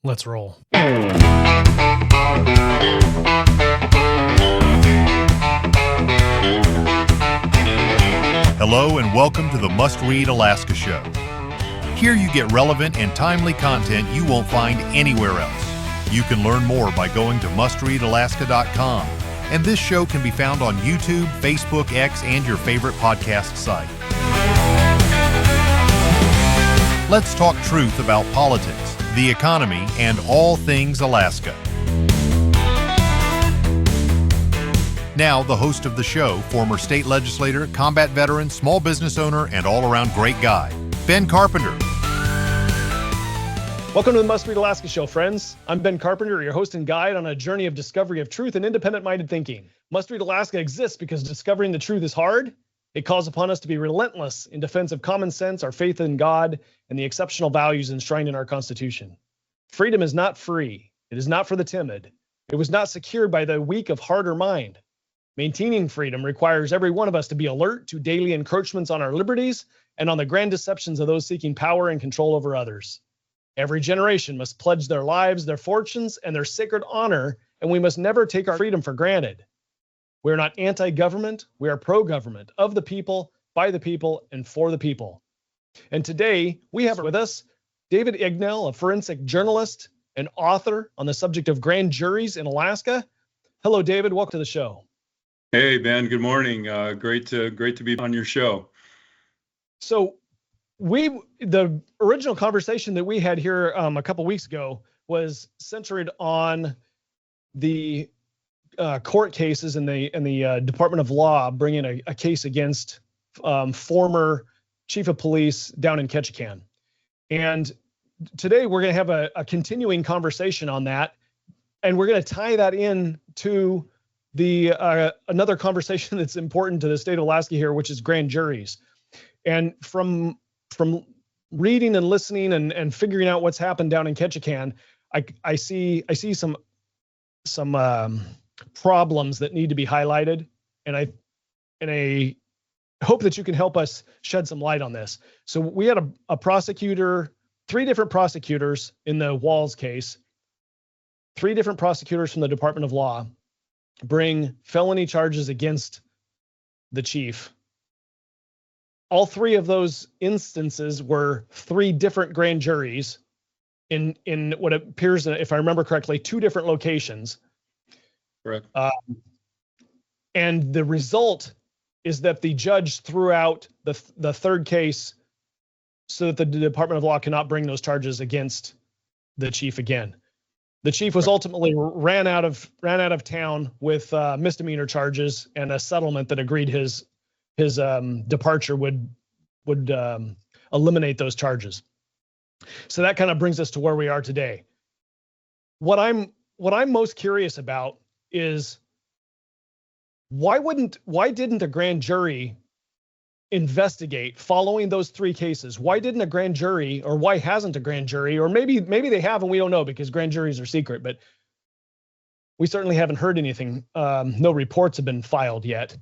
Let's roll. Hello and welcome to the Must Read Alaska Show. Here you get relevant and timely content you won't find anywhere else. You can learn more by going to mustreadalaska.com, and this show can be found on YouTube, Facebook, X, and your favorite podcast site. Let's talk truth about politics, the economy, and all things Alaska. Now, the host of the show, former state legislator, combat veteran, small business owner, and all-around great guy, Ben Carpenter. Welcome to the Must Read Alaska Show, friends. I'm Ben Carpenter, your host and guide on a journey of discovery of truth and independent-minded thinking. Must Read Alaska exists because discovering the truth is hard. It calls upon us to be relentless in defense of common sense, our faith in God, and the exceptional values enshrined in our Constitution. Freedom is not free. It is not for the timid. It was not secured by the weak of heart or mind. Maintaining freedom requires every one of us to be alert to daily encroachments on our liberties and on the grand deceptions of those seeking power and control over others. Every generation must pledge their lives, their fortunes, and their sacred honor, and we must never take our freedom for granted. We're not anti-government, we are pro-government, of the people, by the people, and for the people. And today, we have with us David Ignell, a forensic journalist and author on the subject of grand juries in Alaska. Hello, David. Welcome to the show. Hey, Ben. Good morning. Great to be on your show. So the original conversation that we had here a couple weeks ago was centered on the court cases and the Department of Law bringing a case against former chief of police down in Ketchikan. And today we're going to have a continuing conversation on that, and we're going to tie that in to the another conversation that's important to the state of Alaska here, which is grand juries. And from reading and listening and figuring out what's happened down in Ketchikan, I see some problems that need to be highlighted, and I hope that you can help us shed some light on this. So we had a prosecutor, 3 different prosecutors in the Walls case, 3 different prosecutors from the Department of Law bring felony charges against the chief. All 3 of those instances were 3 different grand juries in what appears, if I remember correctly, 2 different locations. Correct. And the result is that the judge threw out the 3rd case so that the Department of Law cannot bring those charges against the chief again. The chief was ultimately ran out of town with misdemeanor charges and a settlement that agreed his departure would eliminate those charges. So that kind of brings us to where we are today. What I'm most curious about is why didn't a grand jury investigate following those 3 cases? Why didn't a grand jury, or why hasn't a grand jury, or maybe they have and we don't know because grand juries are secret, but we certainly haven't heard anything. No reports have been filed yet.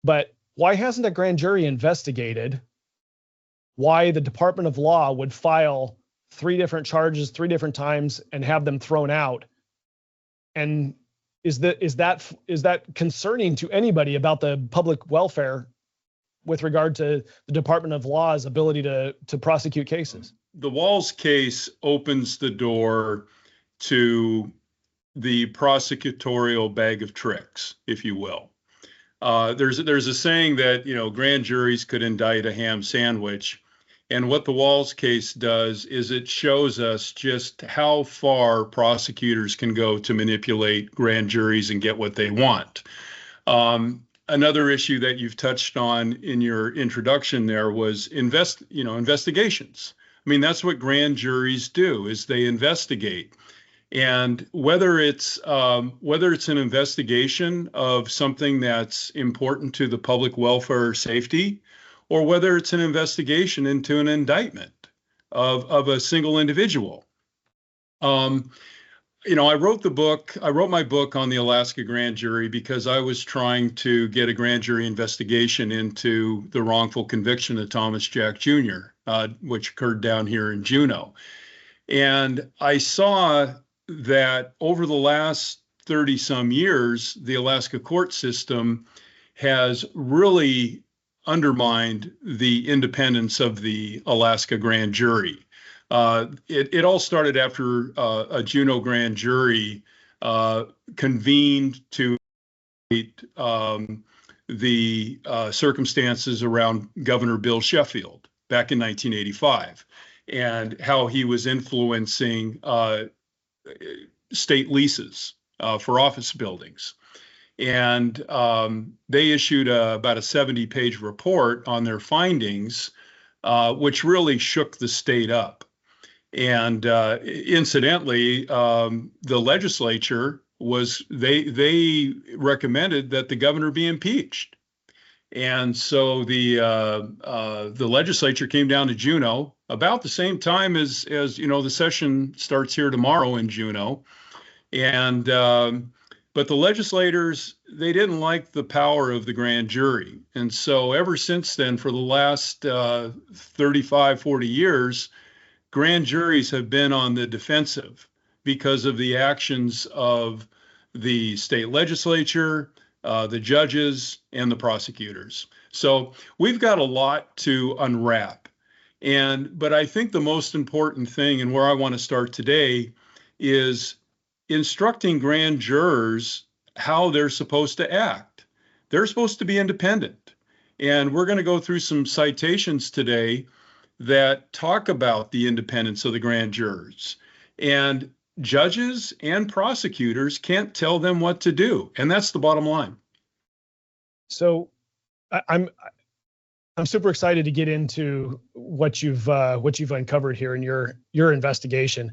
But why hasn't a grand jury investigated why the Department of Law would file 3 different charges 3 different times and have them thrown out? And is that concerning to anybody about the public welfare with regard to the Department of Law's ability to prosecute cases? The Walls case opens the door to the prosecutorial bag of tricks, if you will. There's a saying that, grand juries could indict a ham sandwich. And what the Walls case does is it shows us just how far prosecutors can go to manipulate grand juries and get what they want. Another issue that you've touched on in your introduction there was investigations. I mean, that's what grand juries do, is they investigate. And whether it's an investigation of something that's important to the public welfare or safety, or whether it's an investigation into an indictment of a single individual. I wrote my book on the Alaska grand jury because I was trying to get a grand jury investigation into the wrongful conviction of Thomas Jack Jr., which occurred down here in Juneau. And I saw that over the last 30 some years, the Alaska court system has really undermined the independence of the Alaska grand jury. It all started after a Juneau grand jury convened to the circumstances around Governor Bill Sheffield back in 1985 and how he was influencing state leases for office buildings. And they issued about a 70-page report on their findings, which really shook the state up. And incidentally, the legislature they recommended that the governor be impeached. And so the legislature came down to Juneau about the same time as the session starts here tomorrow in Juneau. And but the legislators, they didn't like the power of the grand jury. And so ever since then, for the last 35, 40 years, grand juries have been on the defensive because of the actions of the state legislature, the judges, and the prosecutors. So we've got a lot to unwrap. But I think the most important thing, and where I want to start today, is instructing grand jurors how they're supposed to act. They're supposed to be independent. And we're going to go through some citations today that talk about the independence of the grand jurors. And judges and prosecutors can't tell them what to do. And that's the bottom line. So I'm super excited to get into what you've uncovered here in your investigation.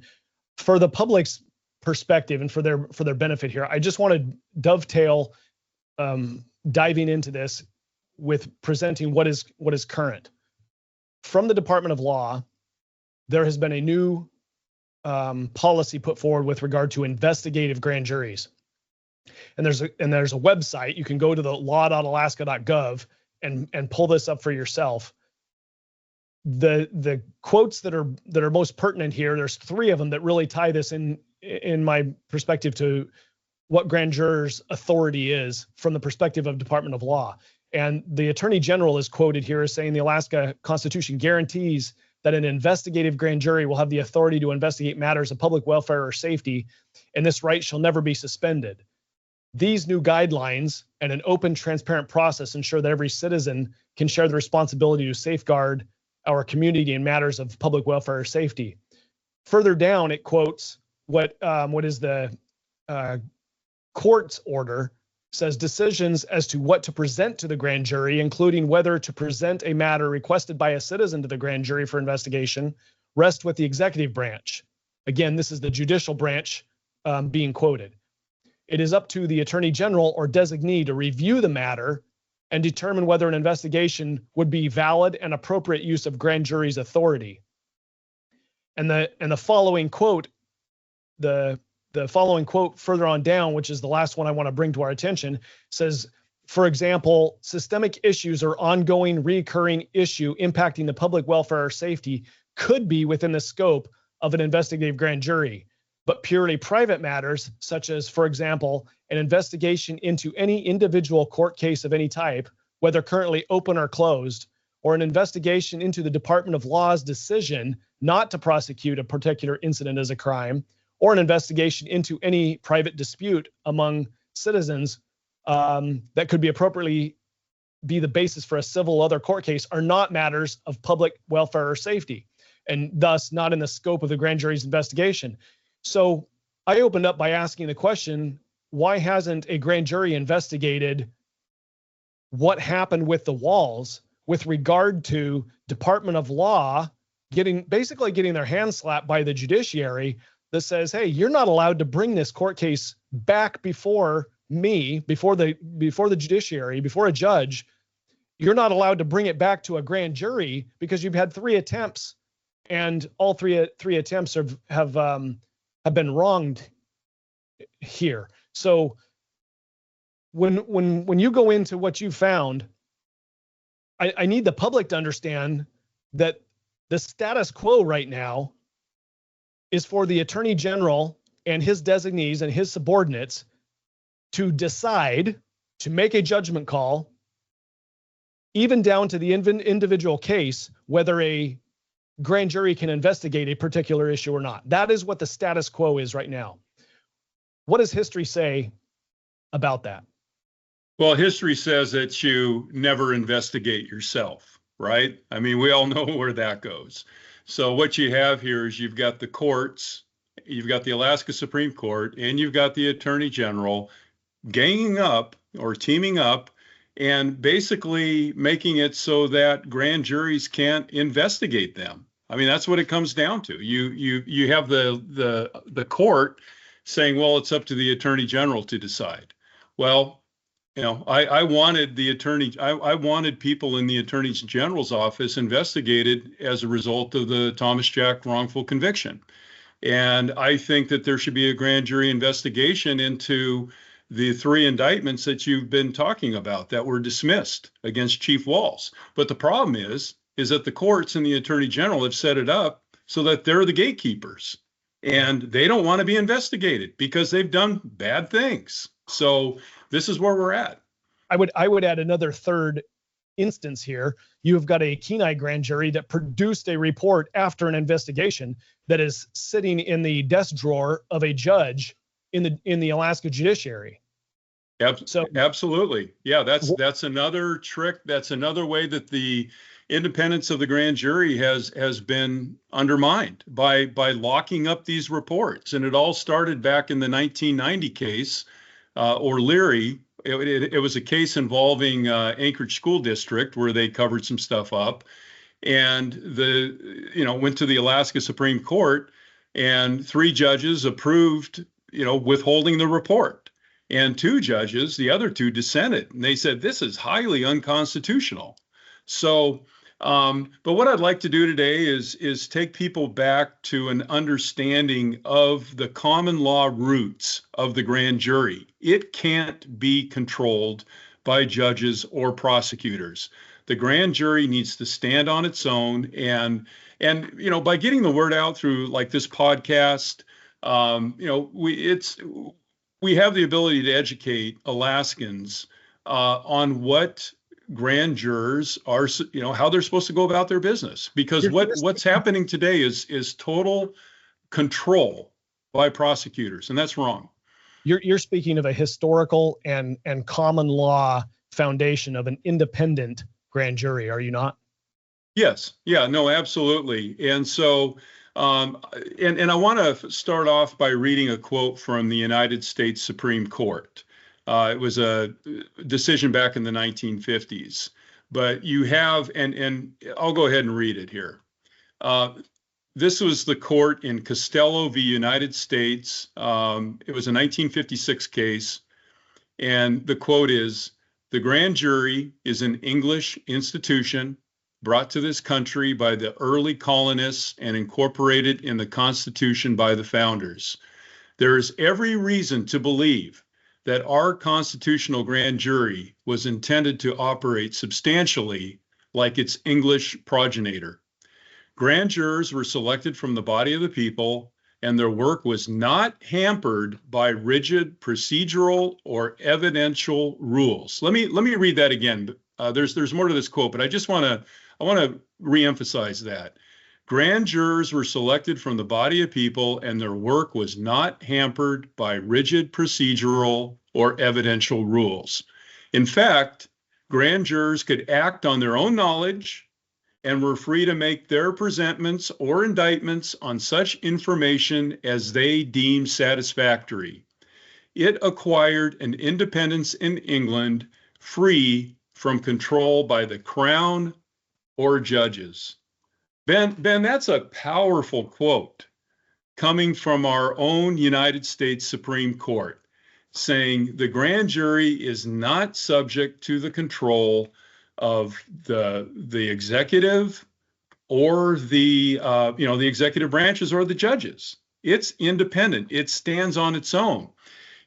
For the public's perspective and for their benefit here, I just want to dovetail diving into this with presenting what is current. From the Department of Law, there has been a new policy put forward with regard to investigative grand juries. And there's a website. You can go to the law.alaska.gov and pull this up for yourself. The quotes that are most pertinent here, there's three of them that really tie this in my perspective to what grand jurors' authority is from the perspective of Department of Law. And the Attorney General is quoted here as saying the Alaska Constitution guarantees that an investigative grand jury will have the authority to investigate matters of public welfare or safety, and this right shall never be suspended. These new guidelines and an open, transparent process ensure that every citizen can share the responsibility to safeguard our community in matters of public welfare or safety. Further down, it quotes what is the court's order, says decisions as to what to present to the grand jury, including whether to present a matter requested by a citizen to the grand jury for investigation, rest with the executive branch. Again, this is the judicial branch being quoted. It is up to the Attorney General or designee to review the matter and determine whether an investigation would be valid and appropriate use of grand jury's authority. And the following quote, the following quote further on down, which is the last one I want to bring to our attention, says, for example, systemic issues or ongoing recurring issue impacting the public welfare or safety could be within the scope of an investigative grand jury, but purely private matters, such as, for example, an investigation into any individual court case of any type, whether currently open or closed, or an investigation into the Department of Law's decision not to prosecute a particular incident as a crime, or an investigation into any private dispute among citizens that could be appropriately be the basis for a civil other court case, are not matters of public welfare or safety, and thus not in the scope of the grand jury's investigation. So I opened up by asking the question, why hasn't a grand jury investigated what happened with the walls with regard to Department of Law basically getting their hands slapped by the judiciary that says, hey, you're not allowed to bring this court case back before me, before the judiciary, before a judge. You're not allowed to bring it back to a grand jury because you've had 3 attempts, and all three attempts have been wronged here. So when you go into what you found, I need the public to understand that the status quo right now is for the Attorney General and his designees and his subordinates to decide, to make a judgment call, even down to the individual case, whether a grand jury can investigate a particular issue or not. That is what the status quo is right now. What does history say about that? Well, history says that you never investigate yourself, right? I mean, we all know where that goes. So what you have here is you've got the courts, you've got the Alaska Supreme Court, and you've got the Attorney General ganging up or teaming up and basically making it so that grand juries can't investigate them. I mean, that's what it comes down to. You have the court saying, well, it's up to the Attorney General to decide. Well, I wanted I wanted people in the Attorney General's office investigated as a result of the Thomas Jack wrongful conviction. And I think that there should be a grand jury investigation into the 3 indictments that you've been talking about that were dismissed against Chief Walls. But the problem is that the courts and the Attorney General have set it up so that they're the gatekeepers and they don't want to be investigated because they've done bad things. So this is where we're at. I would add another third instance here. You have got a Kenai grand jury that produced a report after an investigation that is sitting in the desk drawer of a judge in the Alaska judiciary. So absolutely. Yeah, that's another trick. That's another way that the independence of the grand jury has been undermined by locking up these reports. And it all started back in the 1990 case, or Leary. It was a case involving Anchorage School District where they covered some stuff up, and went to the Alaska Supreme Court, and 3 judges approved, withholding the report, and 2 judges, the other 2 dissented, and they said this is highly unconstitutional. So, but what I'd like to do today is take people back to an understanding of the common law roots of the grand jury. It can't be controlled by judges or prosecutors. The grand jury needs to stand on its own, and by getting the word out through like this podcast, we have the ability to educate Alaskans on what grand jurors are, how they're supposed to go about their business, because what's happening today is total control by prosecutors, and that's wrong. You're speaking of a historical and common law foundation of an independent grand jury, are you not? Yes. Yeah, no, absolutely. And so, and I want to start off by reading a quote from the United States Supreme Court. It was a decision back in the 1950s, but you have, and I'll go ahead and read it here. This was the court in Costello v. United States. It was a 1956 case, and the quote is, "The grand jury is an English institution brought to this country by the early colonists and incorporated in the Constitution by the founders. There is every reason to believe that our constitutional grand jury was intended to operate substantially like its English progenitor. Grand jurors were selected from the body of the people, and their work was not hampered by rigid procedural or evidential rules." Let me read that again. There's more to this quote, but I want to reemphasize that. Grand jurors were selected from the body of people, and their work was not hampered by rigid procedural or evidential rules. In fact, grand jurors could act on their own knowledge and were free to make their presentments or indictments on such information as they deemed satisfactory. It acquired an independence in England free from control by the Crown or judges. Ben, that's a powerful quote coming from our own United States Supreme Court, saying the grand jury is not subject to the control of the executive or the executive branches or the judges. It's independent. It stands on its own.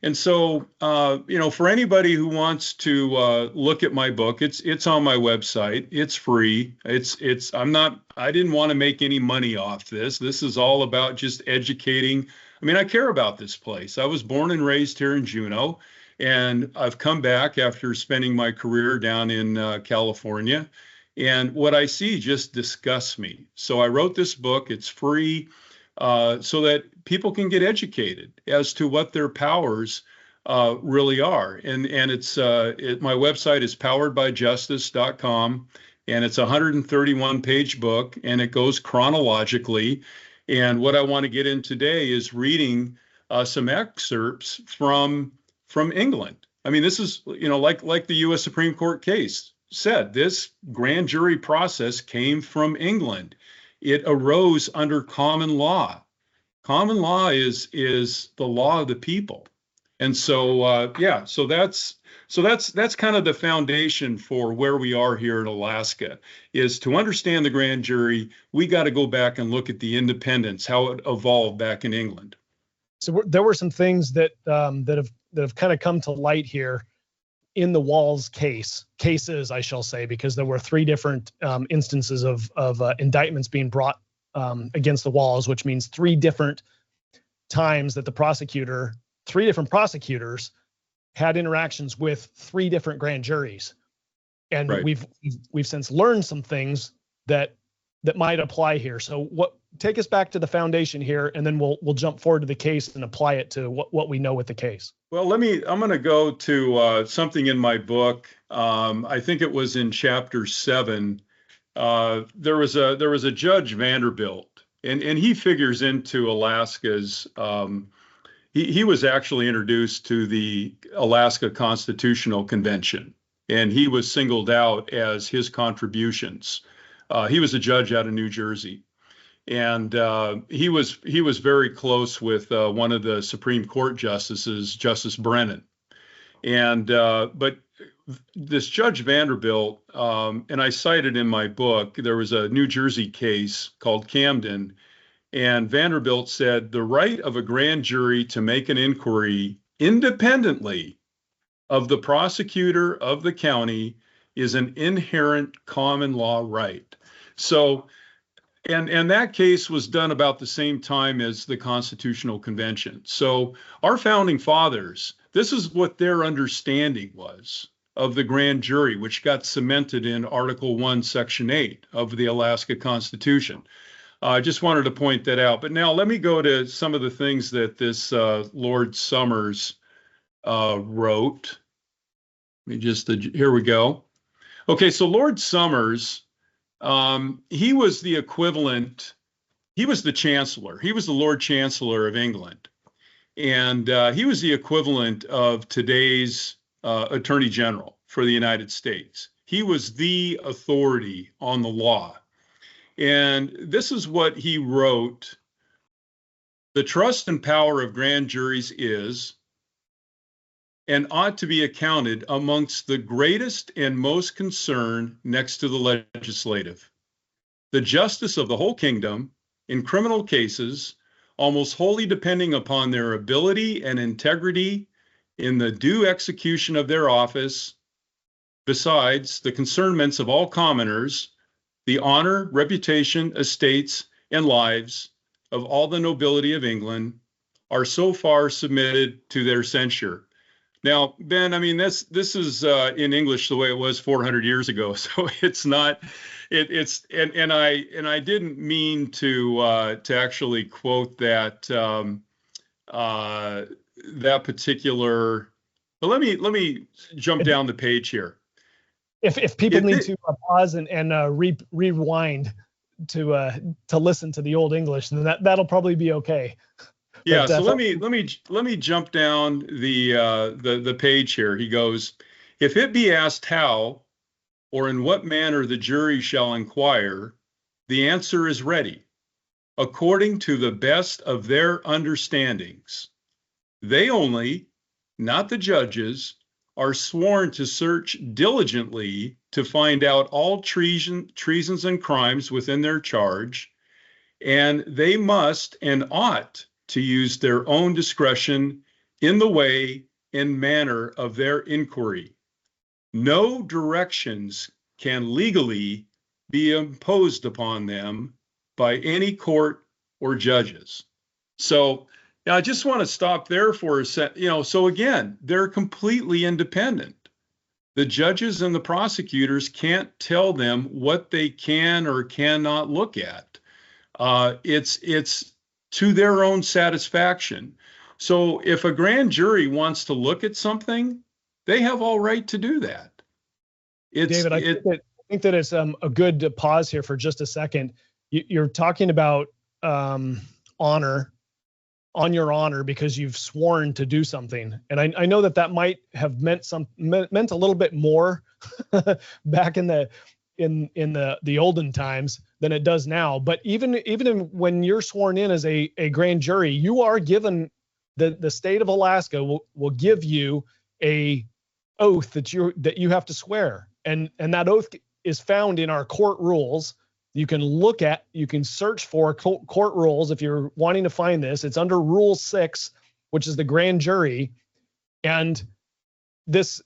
And so, for anybody who wants to look at my book, it's on my website. It's free. I didn't want to make any money off this. This is all about just educating. I mean, I care about this place. I was born and raised here in Juneau, and I've come back after spending my career down in California. And what I see just disgusts me. So I wrote this book. It's free. So that people can get educated as to what their powers really are. And it's my website is poweredbyjustice.com, and it's a 131-page book, and it goes chronologically. And what I want to get in today is reading some excerpts from England. I mean, this is, like the U.S. Supreme Court case said, this grand jury process came from England. It arose under common law. Common law is the law of the people. And so, so that's kind of the foundation for where we are here in Alaska. Is to understand the grand jury, we got to go back and look at the independence, how it evolved back in England. So there were some things that have kind of come to light here in the Walls cases, I shall say, because there were three different instances of indictments being brought against the Walls, which means three different times that three different prosecutors had interactions with three different grand juries. And right. we've since learned some things that might apply here. So take us back to the foundation here, and then we'll jump forward to the case and apply it to what we know with the case. Well, I'm going to go to something in my book. I think it was in chapter 7. There was a Judge Vanderbilt, and he figures into Alaska's. He was actually introduced to the Alaska Constitutional Convention, and he was singled out as his contributions. He was a judge out of New Jersey. And he was very close with one of the Supreme Court justices, Justice Brennan. And but this Judge Vanderbilt, and I cited in my book, there was a New Jersey case called Camden, and Vanderbilt said the right of a grand jury to make an inquiry independently of the prosecutor of the county is an inherent common law right. So. And that case was done about the same time as the Constitutional Convention. So our founding fathers, this is what their understanding was of the grand jury, which got cemented in Article 1, Section 8 of the Alaska Constitution. I just wanted to point that out. But now let me go to some of the things that this Lord Summers wrote. Here we go. Okay, so Lord Summers, he was the equivalent, he was the Chancellor. He was the Lord Chancellor of England. And he was the equivalent of today's Attorney General for the United States. He was the authority on the law. And this is what he wrote. The trust and power of grand juries is and ought to be accounted amongst the greatest and most concern next to the legislative. The justice of the whole kingdom in criminal cases, almost wholly depending upon their ability and integrity in the due execution of their office, besides the concernments of all commoners, the honor, reputation, estates, and lives of all the nobility of England, are so far submitted to their censure. Now, Ben, I mean, this is in English the way it was 400 years ago, so it's not. And I didn't mean to actually quote that that particular. But let me jump down the page here. If people need to pause and rewind to listen to the Old English, then that'll probably be okay. Yeah, so let me jump down the page here. He goes, if it be asked how or in what manner the jury shall inquire, the answer is ready, according to the best of their understandings. They only, not the judges, are sworn to search diligently to find out all treasons and crimes within their charge, and they must and ought to use their own discretion in the way and manner of their inquiry. No directions can legally be imposed upon them by any court or judges. So now I just want to stop there for a second. So again, they're completely independent. The judges and the prosecutors can't tell them what they can or cannot look at. It's to their own satisfaction. So if a grand jury wants to look at something, they have all right to do that. David, I think that it's a good pause here for just a second. You're talking about honor, on your honor, because you've sworn to do something, and I know that might have meant a little bit more back in the olden times than it does now. But even when you're sworn in as a grand jury, you are given the state of Alaska will give you a oath that you have to swear, and that oath is found in our court rules. You can search for court rules if you're wanting to find this. It's under Rule 6, which is the grand jury. And this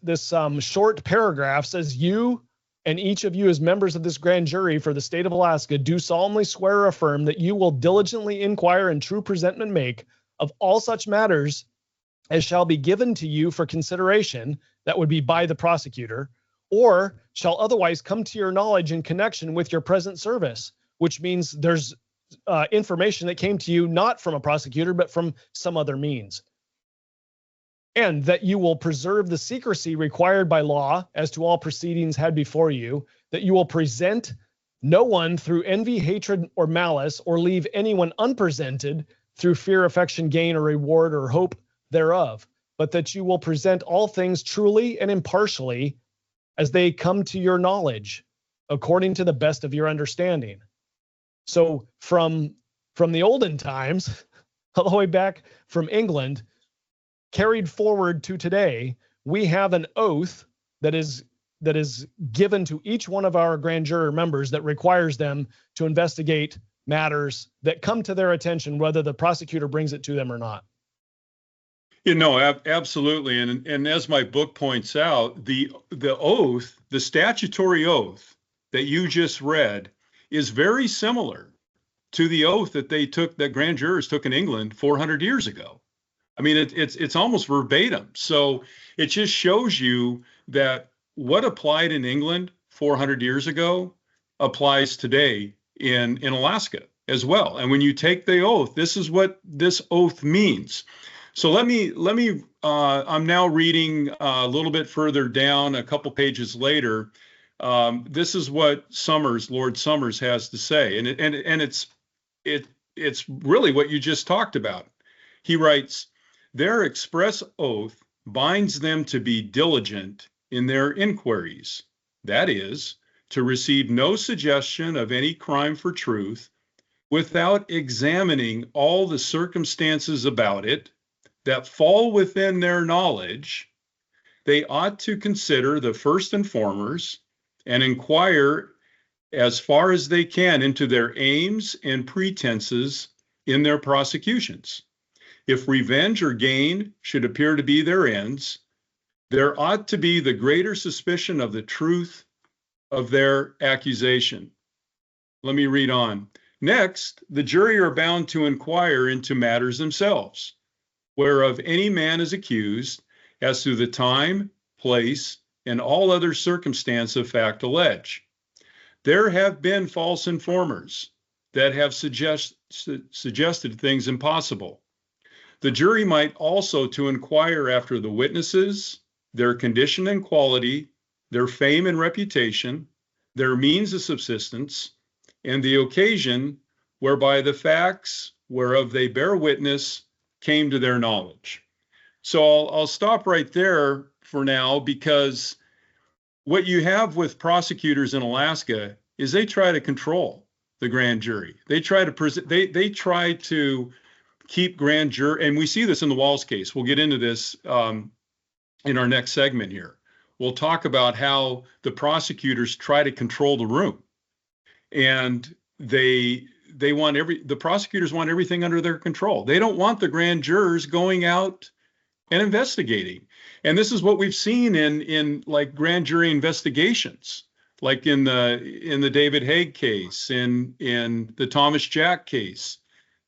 short paragraph says, you and each of you as members of this grand jury for the state of Alaska do solemnly swear or affirm that you will diligently inquire and true presentment make of all such matters as shall be given to you for consideration, that would be by the prosecutor, or shall otherwise come to your knowledge in connection with your present service, which means there's information that came to you not from a prosecutor, but from some other means. And that you will preserve the secrecy required by law as to all proceedings had before you, that you will present no one through envy, hatred, or malice, or leave anyone unpresented through fear, affection, gain, or reward, or hope thereof, but that you will present all things truly and impartially as they come to your knowledge, according to the best of your understanding. So from the olden times, all the way back from England, carried forward to today, we have an oath that is given to each one of our grand jury members that requires them to investigate matters that come to their attention, whether the prosecutor brings it to them or not. Absolutely. And as my book points out, the oath, the statutory oath that you just read is very similar to the oath that grand jurors took in England 400 years ago. I mean, it's almost verbatim. So it just shows you that what applied in England 400 years ago applies today in Alaska as well. And when you take the oath, this is what this oath means. So let me. I'm now reading a little bit further down, a couple pages later. This is what Lord Summers has to say, and it's really what you just talked about. He writes, "Their express oath binds them to be diligent in their inquiries, that is, to receive no suggestion of any crime for truth, without examining all the circumstances about it that fall within their knowledge. They ought to consider the first informers and inquire as far as they can into their aims and pretenses in their prosecutions. If revenge or gain should appear to be their ends, there ought to be the greater suspicion of the truth of their accusation." Let me read on. "Next, the jury are bound to inquire into matters themselves, whereof any man is accused, as to the time, place, and all other circumstance of fact alleged. There have been false informers that have suggested things impossible. The jury might also to inquire after the witnesses, their condition and quality, their fame and reputation, their means of subsistence, and the occasion whereby the facts whereof they bear witness came to their knowledge." So I'll stop right there for now, because what you have with prosecutors in Alaska is they try to control the grand jury. They try to keep grand jury, and we see this in the Walls case. We'll get into this in our next segment here. We'll talk about how the prosecutors try to control the room, and the prosecutors want everything under their control. They don't want the grand jurors going out and investigating. And this is what we've seen in like grand jury investigations, like in the David Haig case, in the Thomas Jack case.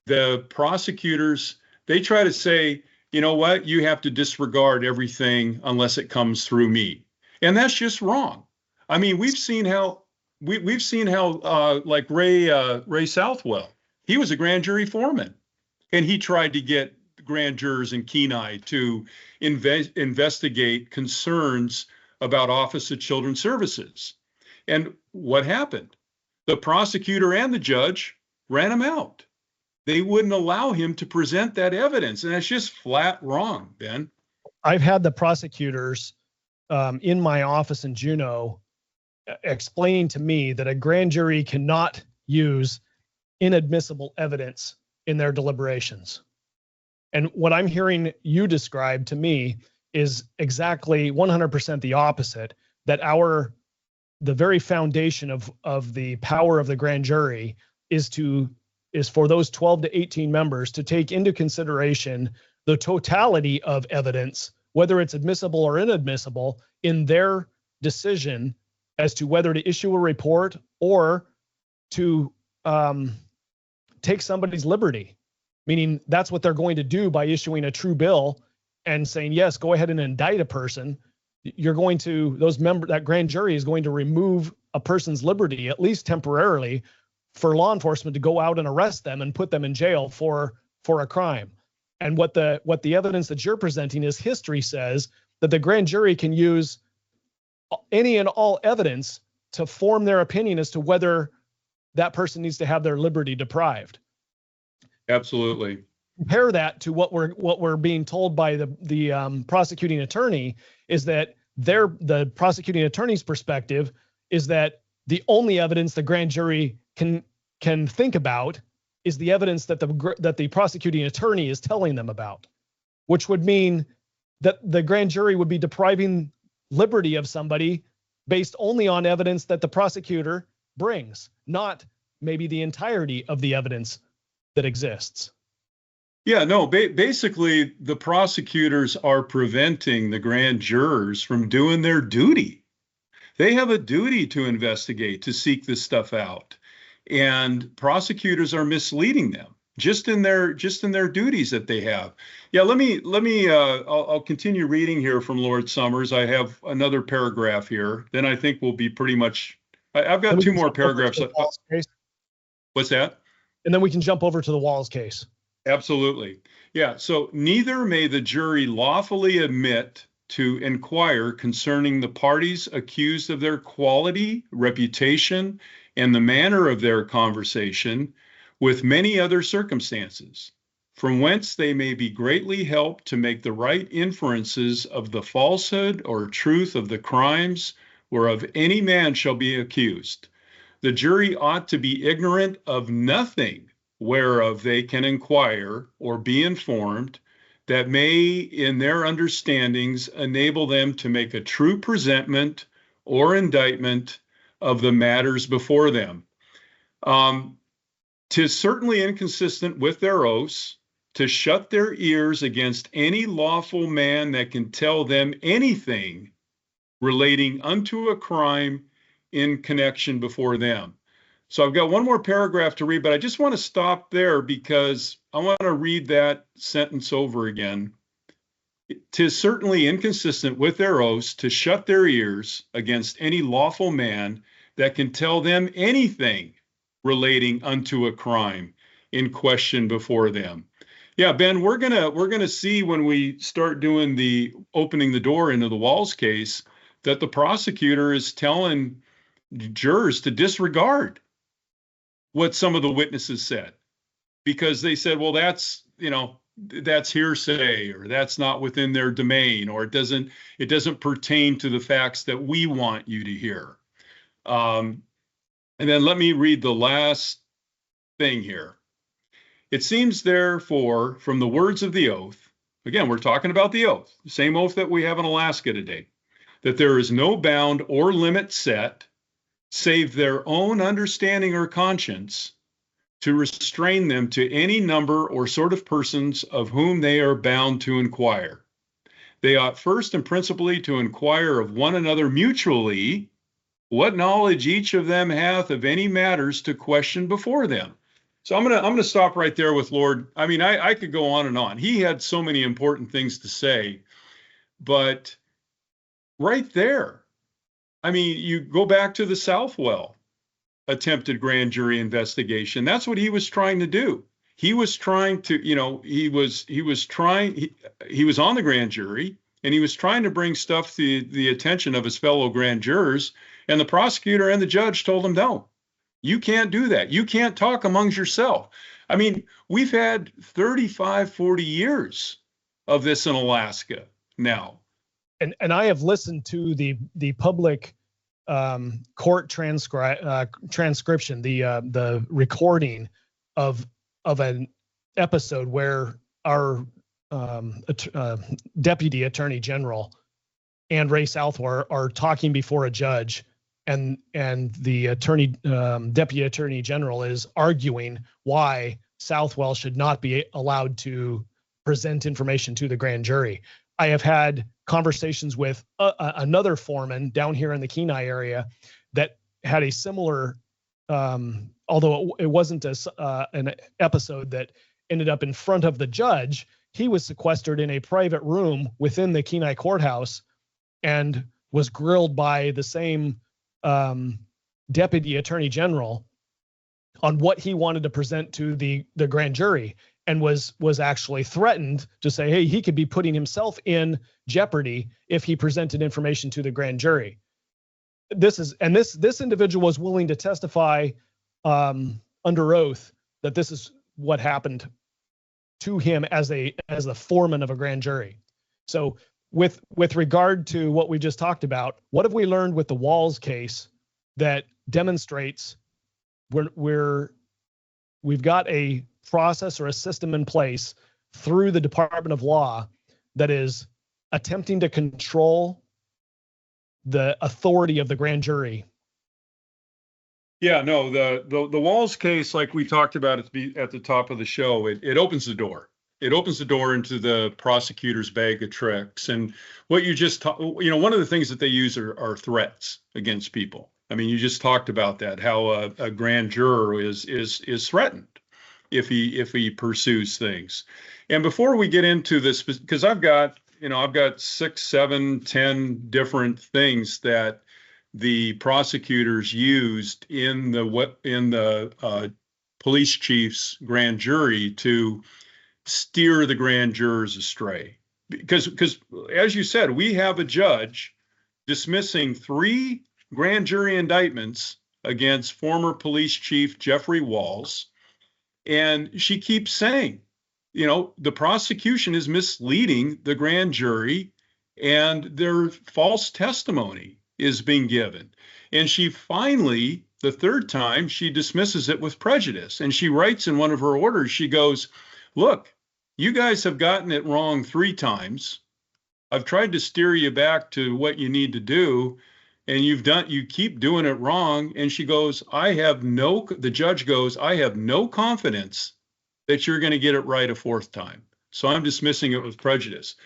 The prosecutors, they try to say, you know what, you have to disregard everything unless it comes through me. And that's just wrong. I mean, we've seen how like Ray Southwell, he was a grand jury foreman, and he tried to get grand jurors in Kenai to investigate concerns about Office of Children's Services. And what happened? The prosecutor and the judge ran him out. They wouldn't allow him to present that evidence. And that's just flat wrong, Ben. I've had the prosecutors in my office in Juneau explaining to me that a grand jury cannot use inadmissible evidence in their deliberations. And what I'm hearing you describe to me is exactly 100% the opposite, that the very foundation of the power of the grand jury is for those 12 to 18 members to take into consideration the totality of evidence, whether it's admissible or inadmissible, in their decision as to whether to issue a report or to take somebody's liberty. Meaning that's what they're going to do by issuing a true bill and saying, yes, go ahead and indict a person. That grand jury is going to remove a person's liberty, at least temporarily, for law enforcement to go out and arrest them and put them in jail for a crime. And what the evidence that you're presenting is history says that the grand jury can use any and all evidence to form their opinion as to whether that person needs to have their liberty deprived. Absolutely. Compare that to what we're being told by the prosecuting attorney, is that the prosecuting attorney's perspective is that the only evidence the grand jury can think about is the evidence that the prosecuting attorney is telling them about, which would mean that the grand jury would be depriving liberty of somebody based only on evidence that the prosecutor brings, not maybe the entirety of the evidence that exists. Yeah, no, basically the prosecutors are preventing the grand jurors from doing their duty. They have a duty to investigate, to seek this stuff out. And prosecutors are misleading them just in their duties that they have. Yeah, I'll continue reading here from Lord Summers. I have another paragraph here. Then I think we'll be pretty much, I've got two more paragraphs. What's that? And then we can jump over to the Walls case. Absolutely. Yeah. So neither may the jury lawfully admit to inquire concerning the parties accused of their quality, reputation, and the manner of their conversation, with many other circumstances, from whence they may be greatly helped to make the right inferences of the falsehood or truth of the crimes whereof any man shall be accused. The jury ought to be ignorant of nothing whereof they can inquire or be informed, that may in their understandings enable them to make a true presentment or indictment of the matters before them. 'Tis certainly inconsistent with their oaths to shut their ears against any lawful man that can tell them anything relating unto a crime in connection before them. So I've got one more paragraph to read, but I just want to stop there because I want to read that sentence over again. 'Tis certainly inconsistent with their oaths to shut their ears against any lawful man that can tell them anything relating unto a crime in question before them. Yeah, Ben, we're gonna see when we start doing the opening the door into the Walls case that the prosecutor is telling jurors to disregard what some of the witnesses said, because they said, well, that's hearsay, or that's not within their domain, or it doesn't pertain to the facts that we want you to hear. And then let me read the last thing here. It seems, therefore, from the words of the oath, again, we're talking about the oath, the same oath that we have in Alaska today, that there is no bound or limit set, save their own understanding or conscience, to restrain them to any number or sort of persons of whom they are bound to inquire. They ought first and principally to inquire of one another mutually what knowledge each of them hath of any matters to question before them. So I'm gonna stop right there with Lord. I mean, I could go on and on. He had so many important things to say, but right there, I mean, you go back to the Southwell attempted grand jury investigation. That's what he was trying to do. He was trying to, he was on the grand jury, and he was trying to bring stuff to the attention of his fellow grand jurors, and the prosecutor and the judge told him, no, you can't do that. You can't talk amongst yourself. I mean, we've had 35, 40 years of this in Alaska now. And I have listened to the public court transcription, the recording of an episode where our deputy attorney general and Ray Southwell are talking before a judge, and the deputy attorney general is arguing why Southwell should not be allowed to present information to the grand jury. I have had conversations with another foreman down here in the Kenai area that had a similar, although it wasn't an episode that ended up in front of the judge. He was sequestered in a private room within the Kenai courthouse and was grilled by the same deputy attorney general on what he wanted to present to the grand jury, and was actually threatened to say, hey, he could be putting himself in jeopardy if he presented information to the grand jury. This individual was willing to testify under oath that this is what happened to him as a foreman of a grand jury. So with regard to what we just talked about, what have we learned with the Walls case that demonstrates we've got a process or a system in place through the Department of Law that is attempting to control the authority of the grand jury? Yeah, no, the Walls case, like we talked about at the top of the show, it opens the door. It opens the door into the prosecutor's bag of tricks. And what you just one of the things that they use are threats against people. I mean, you just talked about that, how a grand juror is threatened if he pursues things. And before we get into this, because I've got 6, 7, 10 different things that the prosecutors used in the police chief's grand jury to steer the grand jurors astray. Because as you said, we have a judge dismissing 3 grand jury indictments against former police chief Jeffrey Walls. And she keeps saying, the prosecution is misleading the grand jury and their false testimony is being given. And she finally, the third time, she dismisses it with prejudice. And she writes in one of her orders, she goes, look, you guys have gotten it wrong 3 times. I've tried to steer you back to what you need to do, and you keep doing it wrong. And she goes, the judge goes, I have no confidence that you're going to get it right a 4th time. So I'm dismissing it with prejudice.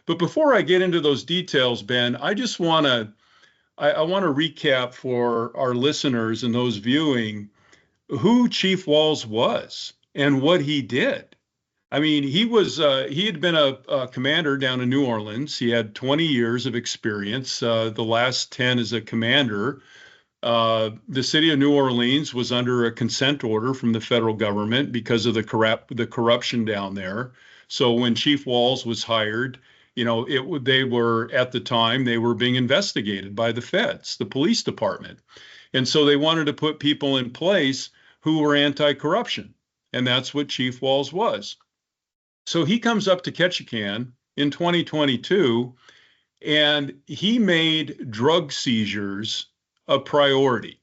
But before I get into those details, Ben, I just want to recap for our listeners and those viewing who Chief Walls was and what he did. I mean, he had been a commander down in New Orleans. He had 20 years of experience, the last 10 as a commander. The city of New Orleans was under a consent order from the federal government because of the corruption down there. So when Chief Walls was hired, they were being investigated by the feds, the police department. And so they wanted to put people in place who were anti-corruption. And that's what Chief Walls was. So he comes up to Ketchikan in 2022, and he made drug seizures a priority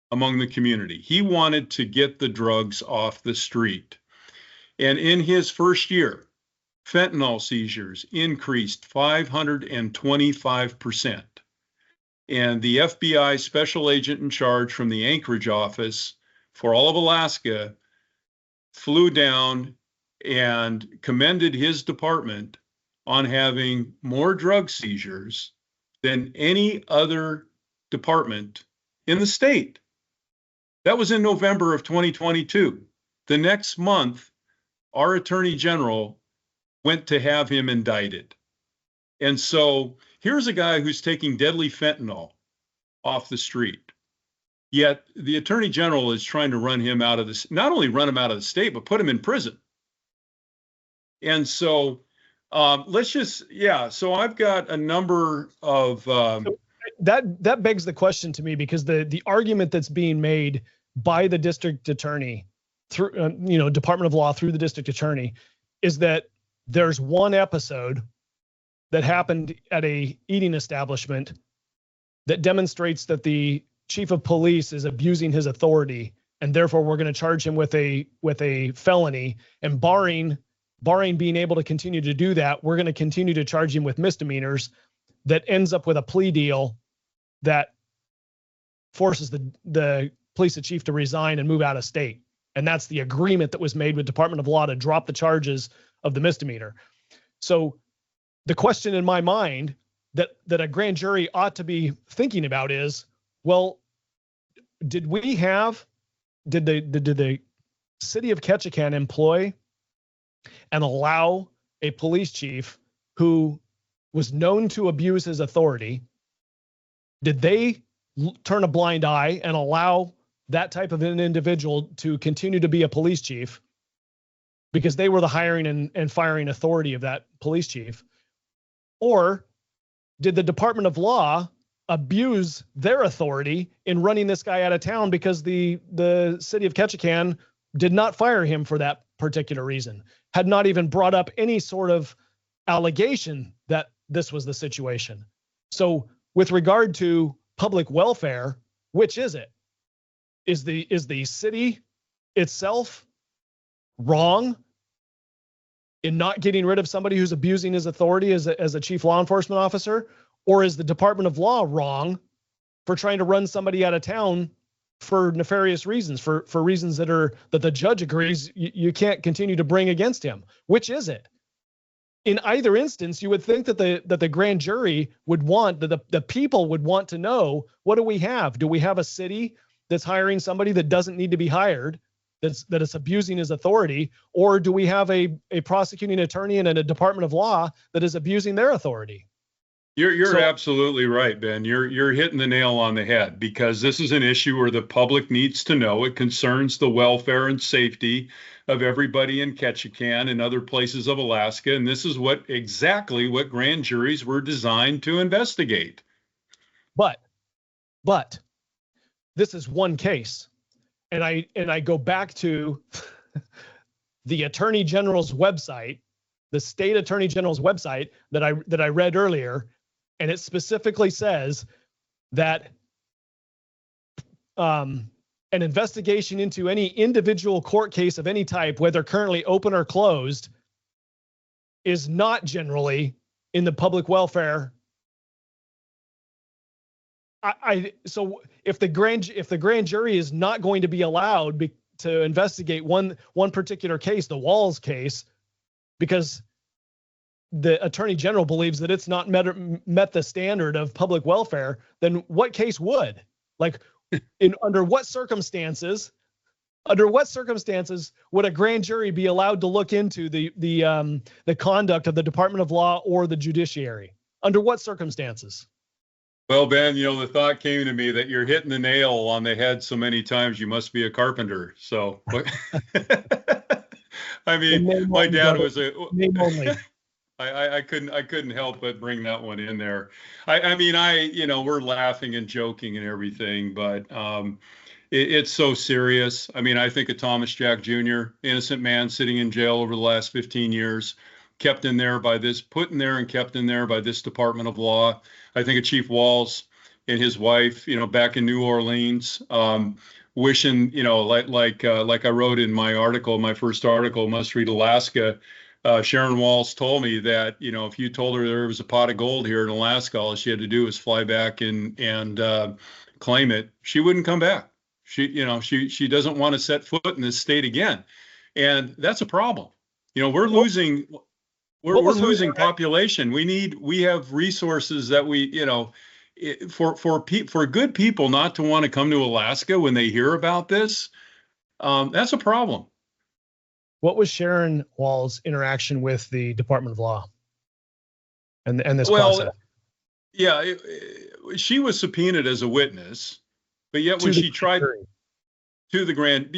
among the community. He wanted to get the drugs off the street. And in his first year, fentanyl seizures increased 525%. And the FBI special agent in charge from the Anchorage office for all of Alaska flew down and commended his department on having more drug seizures than any other department in the state. That was in November of 2022. The next month, our attorney general went to have him indicted. And so here's a guy who's taking deadly fentanyl off the street. Yet the attorney general is trying to run him out of this, not only run him out of the state, but put him in prison. And so so I've got a number of that begs the question to me, because the argument that's being made by the district attorney through Department of Law through the district attorney is that there's one episode that happened at a eating establishment that demonstrates that the chief of police is abusing his authority, and therefore we're going to charge him with a felony, and barring being able to continue to do that, we're going to continue to charge him with misdemeanors that ends up with a plea deal that forces the police chief to resign and move out of state. And that's the agreement that was made with Department of Law to drop the charges of the misdemeanor. So the question in my mind that a grand jury ought to be thinking about is, well, did the city of Ketchikan employ and allow a police chief who was known to abuse his authority? Did they turn a blind eye and allow that type of an individual to continue to be a police chief because they were the hiring and firing authority of that police chief? Or did the Department of Law abuse their authority in running this guy out of town because the city of Ketchikan did not fire him for that particular reason, had not even brought up any sort of allegation that this was the situation? So with regard to public welfare, which is it? Is the city itself wrong in not getting rid of somebody who's abusing his authority as a chief law enforcement officer? Or is the Department of Law wrong for trying to run somebody out of town for nefarious reasons, for reasons that the judge agrees you can't continue to bring against him? Which is it? In either instance, you would think that the grand jury would want, that the people would want to know, what do we have? Do we have a city that's hiring somebody that doesn't need to be hired, that is abusing his authority? Or do we have a prosecuting attorney and a Department of Law that is abusing their authority? You're absolutely right, Ben. You're hitting the nail on the head, because this is an issue where the public needs to know. It concerns the welfare and safety of everybody in Ketchikan and other places of Alaska, and this is exactly what grand juries were designed to investigate. But this is one case, and I go back to the Attorney General's website, the state Attorney General's website that I read earlier. And it specifically says that an investigation into any individual court case of any type, whether currently open or closed, is not generally in the public welfare. So if the grand jury is not going to be allowed to investigate one particular case, the Walls case, because the Attorney General believes that it's not met the standard of public welfare, then what case would? Like, under what circumstances would a grand jury be allowed to look into the conduct of the Department of Law or the judiciary? Under what circumstances? Well, Ben, the thought came to me that you're hitting the nail on the head so many times, you must be a carpenter. So, I mean, my dad was a name only. I couldn't help but bring that one in there. I mean, we're laughing and joking and everything, but it's so serious. I mean, I think of Thomas Jack Jr., innocent man sitting in jail over the last 15 years, put in there and kept in there by this Department of Law. I think of Chief Walls and his wife, back in New Orleans, wishing, like I wrote in my first article, Must Read Alaska. Sharon Walls told me that, if you told her there was a pot of gold here in Alaska, all she had to do was fly back and claim it. She wouldn't come back. She doesn't want to set foot in this state again. And that's a problem. We're losing. We're losing population. We have resources that for good people not to want to come to Alaska when they hear about this. That's a problem. What was Sharon Wall's interaction with the Department of Law and this process? Yeah, she was subpoenaed as a witness, but yet when she tried to the grand,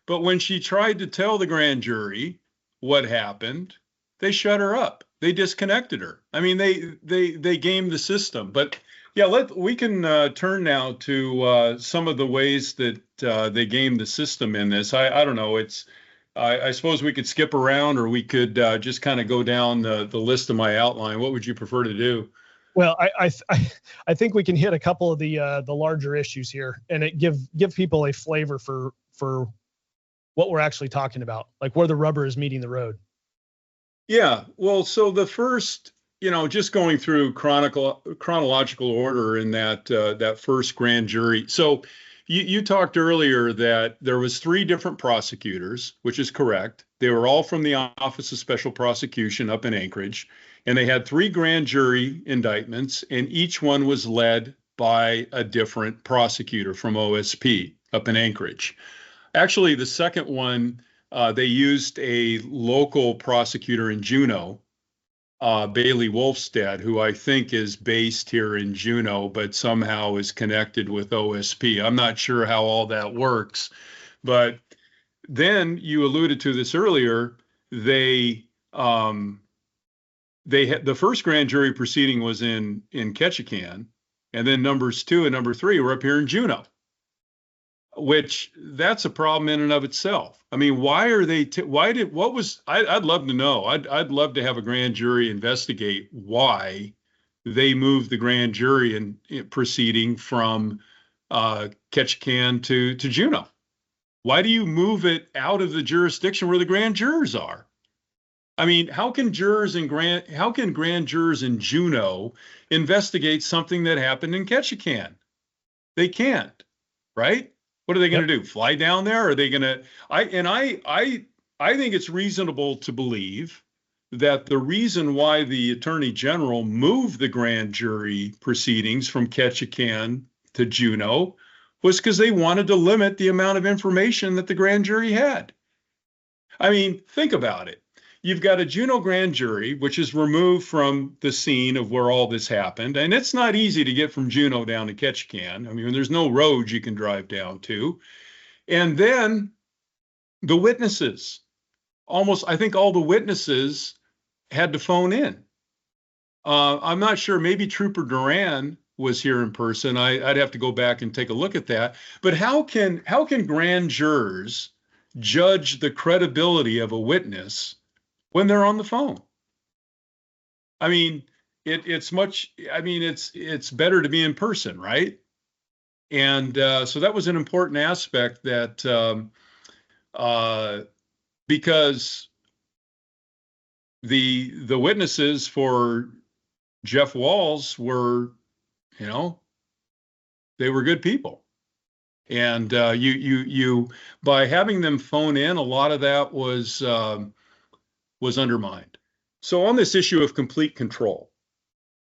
but when she tried to tell the grand jury what happened, they shut her up. They disconnected her. I mean, they gamed the system. But yeah, we can turn now to some of the ways that they gamed the system in this. I don't know. I suppose we could skip around, or we could just kind of go down the list of my outline. What would you prefer to do? Well, I think we can hit a couple of the larger issues here, and it give people a flavor for what we're actually talking about, like where the rubber is meeting the road. Yeah, well, so the first, just going through chronological order in that first grand jury. So you talked earlier that there was 3 different prosecutors, which is correct. They were all from the Office of Special Prosecution up in Anchorage, and they had 3 grand jury indictments, and each one was led by a different prosecutor from OSP up in Anchorage. Actually, the second one, they used a local prosecutor in Juneau, Bailey Wolfstead, who I think is based here in Juneau, but somehow is connected with OSP. I'm not sure how all that works. But then you alluded to this earlier, they had the first grand jury proceeding was in Ketchikan, and then numbers 2 and number 3 were up here in Juneau, which that's a problem in and of itself. I mean, why are they, I'd love to know. I'd love to have a grand jury investigate why they moved the grand jury and proceeding from Ketchikan to Juneau. Why do you move it out of the jurisdiction where the grand jurors are? I mean, how can grand jurors in Juneau investigate something that happened in Ketchikan? They can't, right? What are they going to do? Fly down there? Are they going to? I think it's reasonable to believe that the reason why the Attorney General moved the grand jury proceedings from Ketchikan to Juneau was because they wanted to limit the amount of information that the grand jury had. I mean, think about it. You've got a Juneau grand jury, which is removed from the scene of where all this happened. And it's not easy to get from Juneau down to Ketchikan. I mean, there's no roads you can drive down to. And then the witnesses, I think all the witnesses had to phone in. I'm not sure, maybe Trooper Duran was here in person. I'd have to go back and take a look at that. But how can grand jurors judge the credibility of a witness when they're on the phone? I mean, it's better to be in person, right? And so that was an important aspect that because the witnesses for Jeff Walls were, they were good people. And you by having them phone in, a lot of that was undermined. So on this issue of complete control,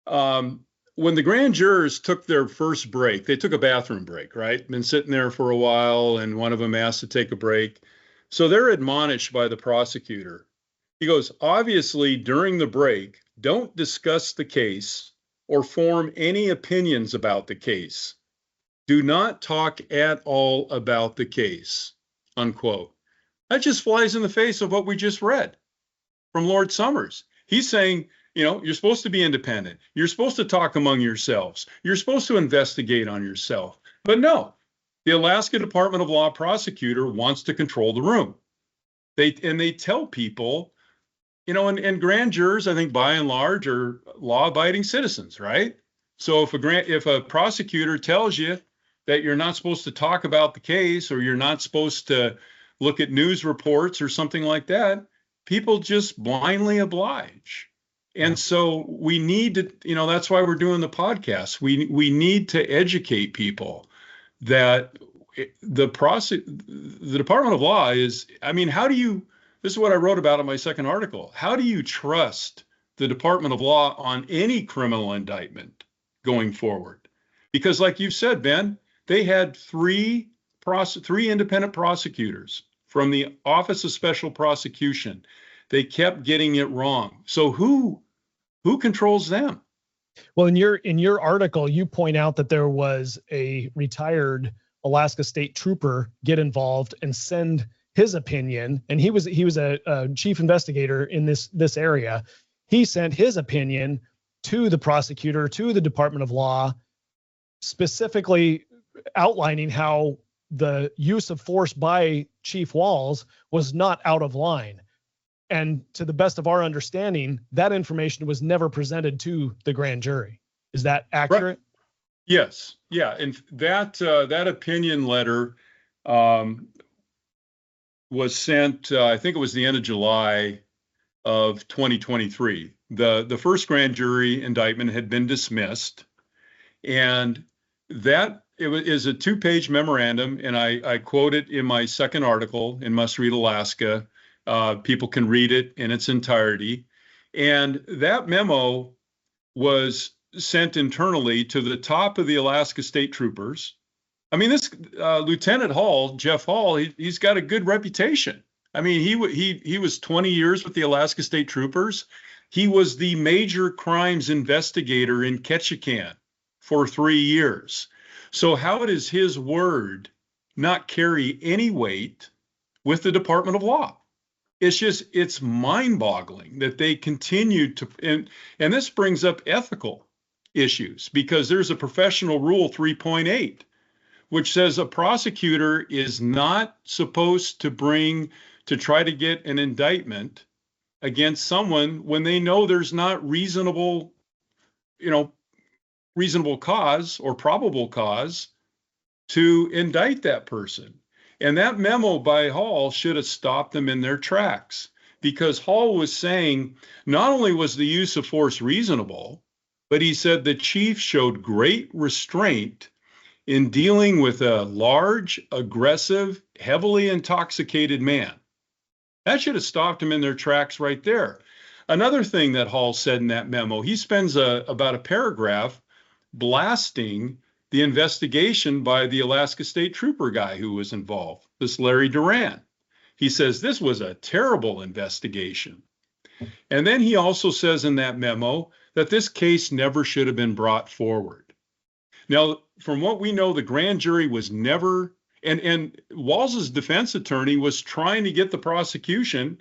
when the grand jurors took their first break, they took a bathroom break, right? Been sitting there for a while, and one of them asked to take a break. So they're admonished by the prosecutor. He goes, obviously, during the break, don't discuss the case or form any opinions about the case. Do not talk at all about the case, unquote. That just flies in the face of what we just read from Lord Summers. He's saying, you're supposed to be independent. You're supposed to talk among yourselves. You're supposed to investigate on yourself. But no, the Alaska Department of Law prosecutor wants to control the room. They tell people, and grand jurors, I think by and large, are law-abiding citizens, right? So if a prosecutor tells you that you're not supposed to talk about the case, or you're not supposed to look at news reports or something like that, people just blindly oblige. And so we need to, that's why we're doing the podcast. We need to educate people that the Department of Law is, how do you this is what I wrote about in my second article. How do you trust the Department of Law on any criminal indictment going forward? Because like you said, Ben, they had three independent prosecutors from the Office of Special Prosecution. They kept getting it wrong. So who controls them? Well, in your article, you point out that there was a retired Alaska State Trooper get involved and send his opinion, and he was a chief investigator in this area. He sent his opinion to the prosecutor, to the Department of Law, specifically outlining how the use of force by Chief Walls was not out of line. And to the best of our understanding, that information was never presented to the grand jury. Is that accurate? Right. Yes. Yeah. And that opinion letter was sent, I think it was the end of July of 2023. The first grand jury indictment had been dismissed, and that is a 2-page memorandum, and I quote it in my second article in Must Read Alaska. People can read it in its entirety. And that memo was sent internally to the top of the Alaska State Troopers. I mean, this Lieutenant Hall, Jeff Hall, he's got a good reputation. I mean, he was 20 years with the Alaska State Troopers. He was the major crimes investigator in Ketchikan for 3 years. So how does his word not carry any weight with the Department of Law? It's mind-boggling that they continue to, and this brings up ethical issues, because there's a professional rule 3.8, which says a prosecutor is not supposed to try to get an indictment against someone when they know there's not reasonable cause or probable cause to indict that person. And that memo by Hall should have stopped them in their tracks, because Hall was saying not only was the use of force reasonable, but he said the chief showed great restraint in dealing with a large, aggressive, heavily intoxicated man. That should have stopped him in their tracks right there. Another thing that Hall said in that memo, he spends about a paragraph blasting the investigation by the Alaska State Trooper guy who was involved, this Larry Duran. He says this was a terrible investigation. And then he also says in that memo that this case never should have been brought forward. Now, from what we know, the grand jury was never, and Walls's defense attorney was trying to get the prosecution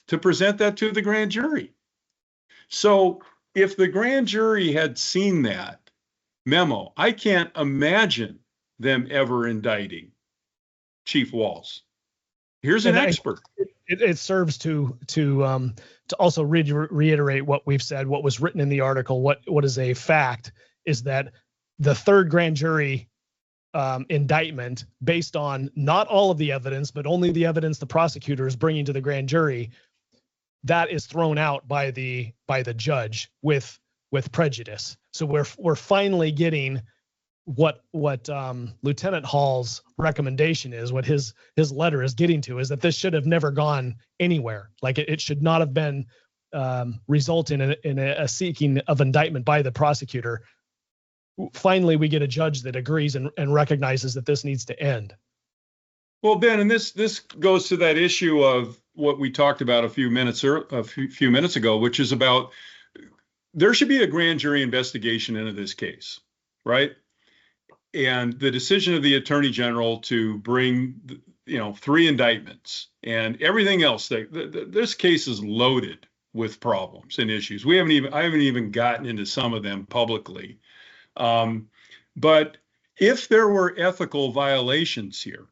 to present that to the grand jury. So if the grand jury had seen that memo, I can't imagine them ever indicting Chief Walls. Here's an expert. It serves to also reiterate what we've said, what was written in the article. What is a fact is that the third grand jury indictment, based on not all of the evidence, but only the evidence the prosecutor is bringing to the grand jury, that is thrown out by the judge with prejudice. So we're finally getting what Lieutenant Hall's recommendation is, what his letter is getting to, is that this should have never gone anywhere. Like it should not have been resulting in a seeking of indictment by the prosecutor. Finally, we get a judge that agrees and recognizes that this needs to end. Well, Ben, and this goes to that issue of what we talked about a few minutes ago, which is about there should be a grand jury investigation into this case, right? And the decision of the Attorney General to bring, 3 indictments and everything else, this case is loaded with problems and issues. I haven't even gotten into some of them publicly. But if there were ethical violations here,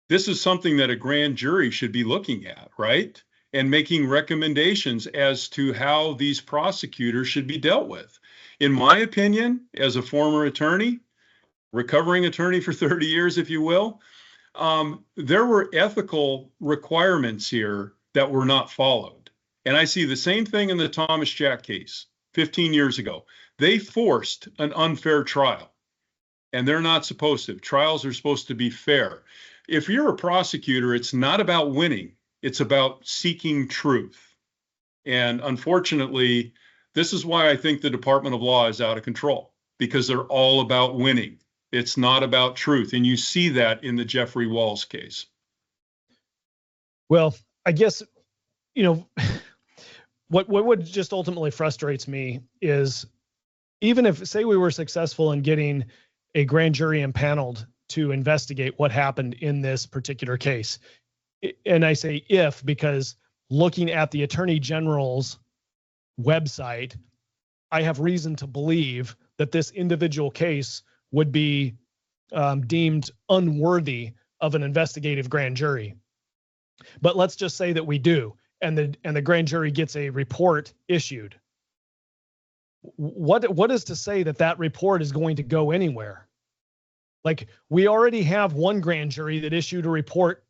this is something that a grand jury should be looking at, right? And making recommendations as to how these prosecutors should be dealt with. In my opinion, as a former attorney, recovering attorney for 30 years, if you will, there were ethical requirements here that were not followed. And I see the same thing in the Thomas Jack case 15 years ago. They forced an unfair trial, and they're not supposed to. Trials are supposed to be fair. If you're a prosecutor, it's not about winning. It's about seeking truth. And unfortunately, this is why I think the Department of Law is out of control, because they're all about winning. It's not about truth. And you see that in the Jeffrey Walls case. Well, I guess, you know, what would just ultimately frustrates me is, even if, say, we were successful in getting a grand jury impaneled to investigate what happened in this particular case, and I say if, because looking at the Attorney General's website, I have reason to believe that this individual case would be deemed unworthy of an investigative grand jury. But let's just say that we do, and the grand jury gets a report issued. What is to say that that report is going to go anywhere? Like, we already have one grand jury that issued a report,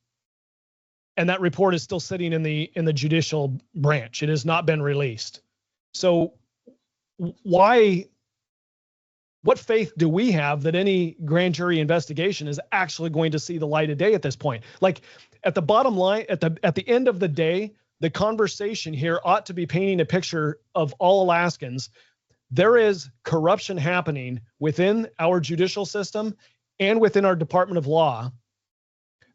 and that report is still sitting in the judicial branch. It has not been released. So what faith do we have that any grand jury investigation is actually going to see the light of day at this point? Like, at the bottom line, at the end of the day, the conversation here ought to be painting a picture of all Alaskans. There is corruption happening within our judicial system and within our Department of Law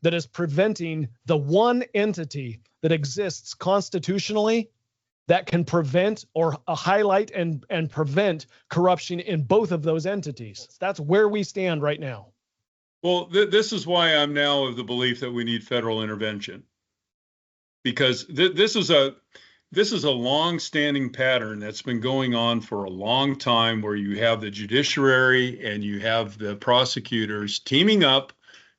that is preventing the one entity that exists constitutionally that can prevent or highlight and prevent corruption in both of those entities. That's where we stand right now. Well, this is why I'm now of the belief that we need federal intervention, because this is a long-standing pattern that's been going on for a long time, where you have the judiciary and you have the prosecutors teaming up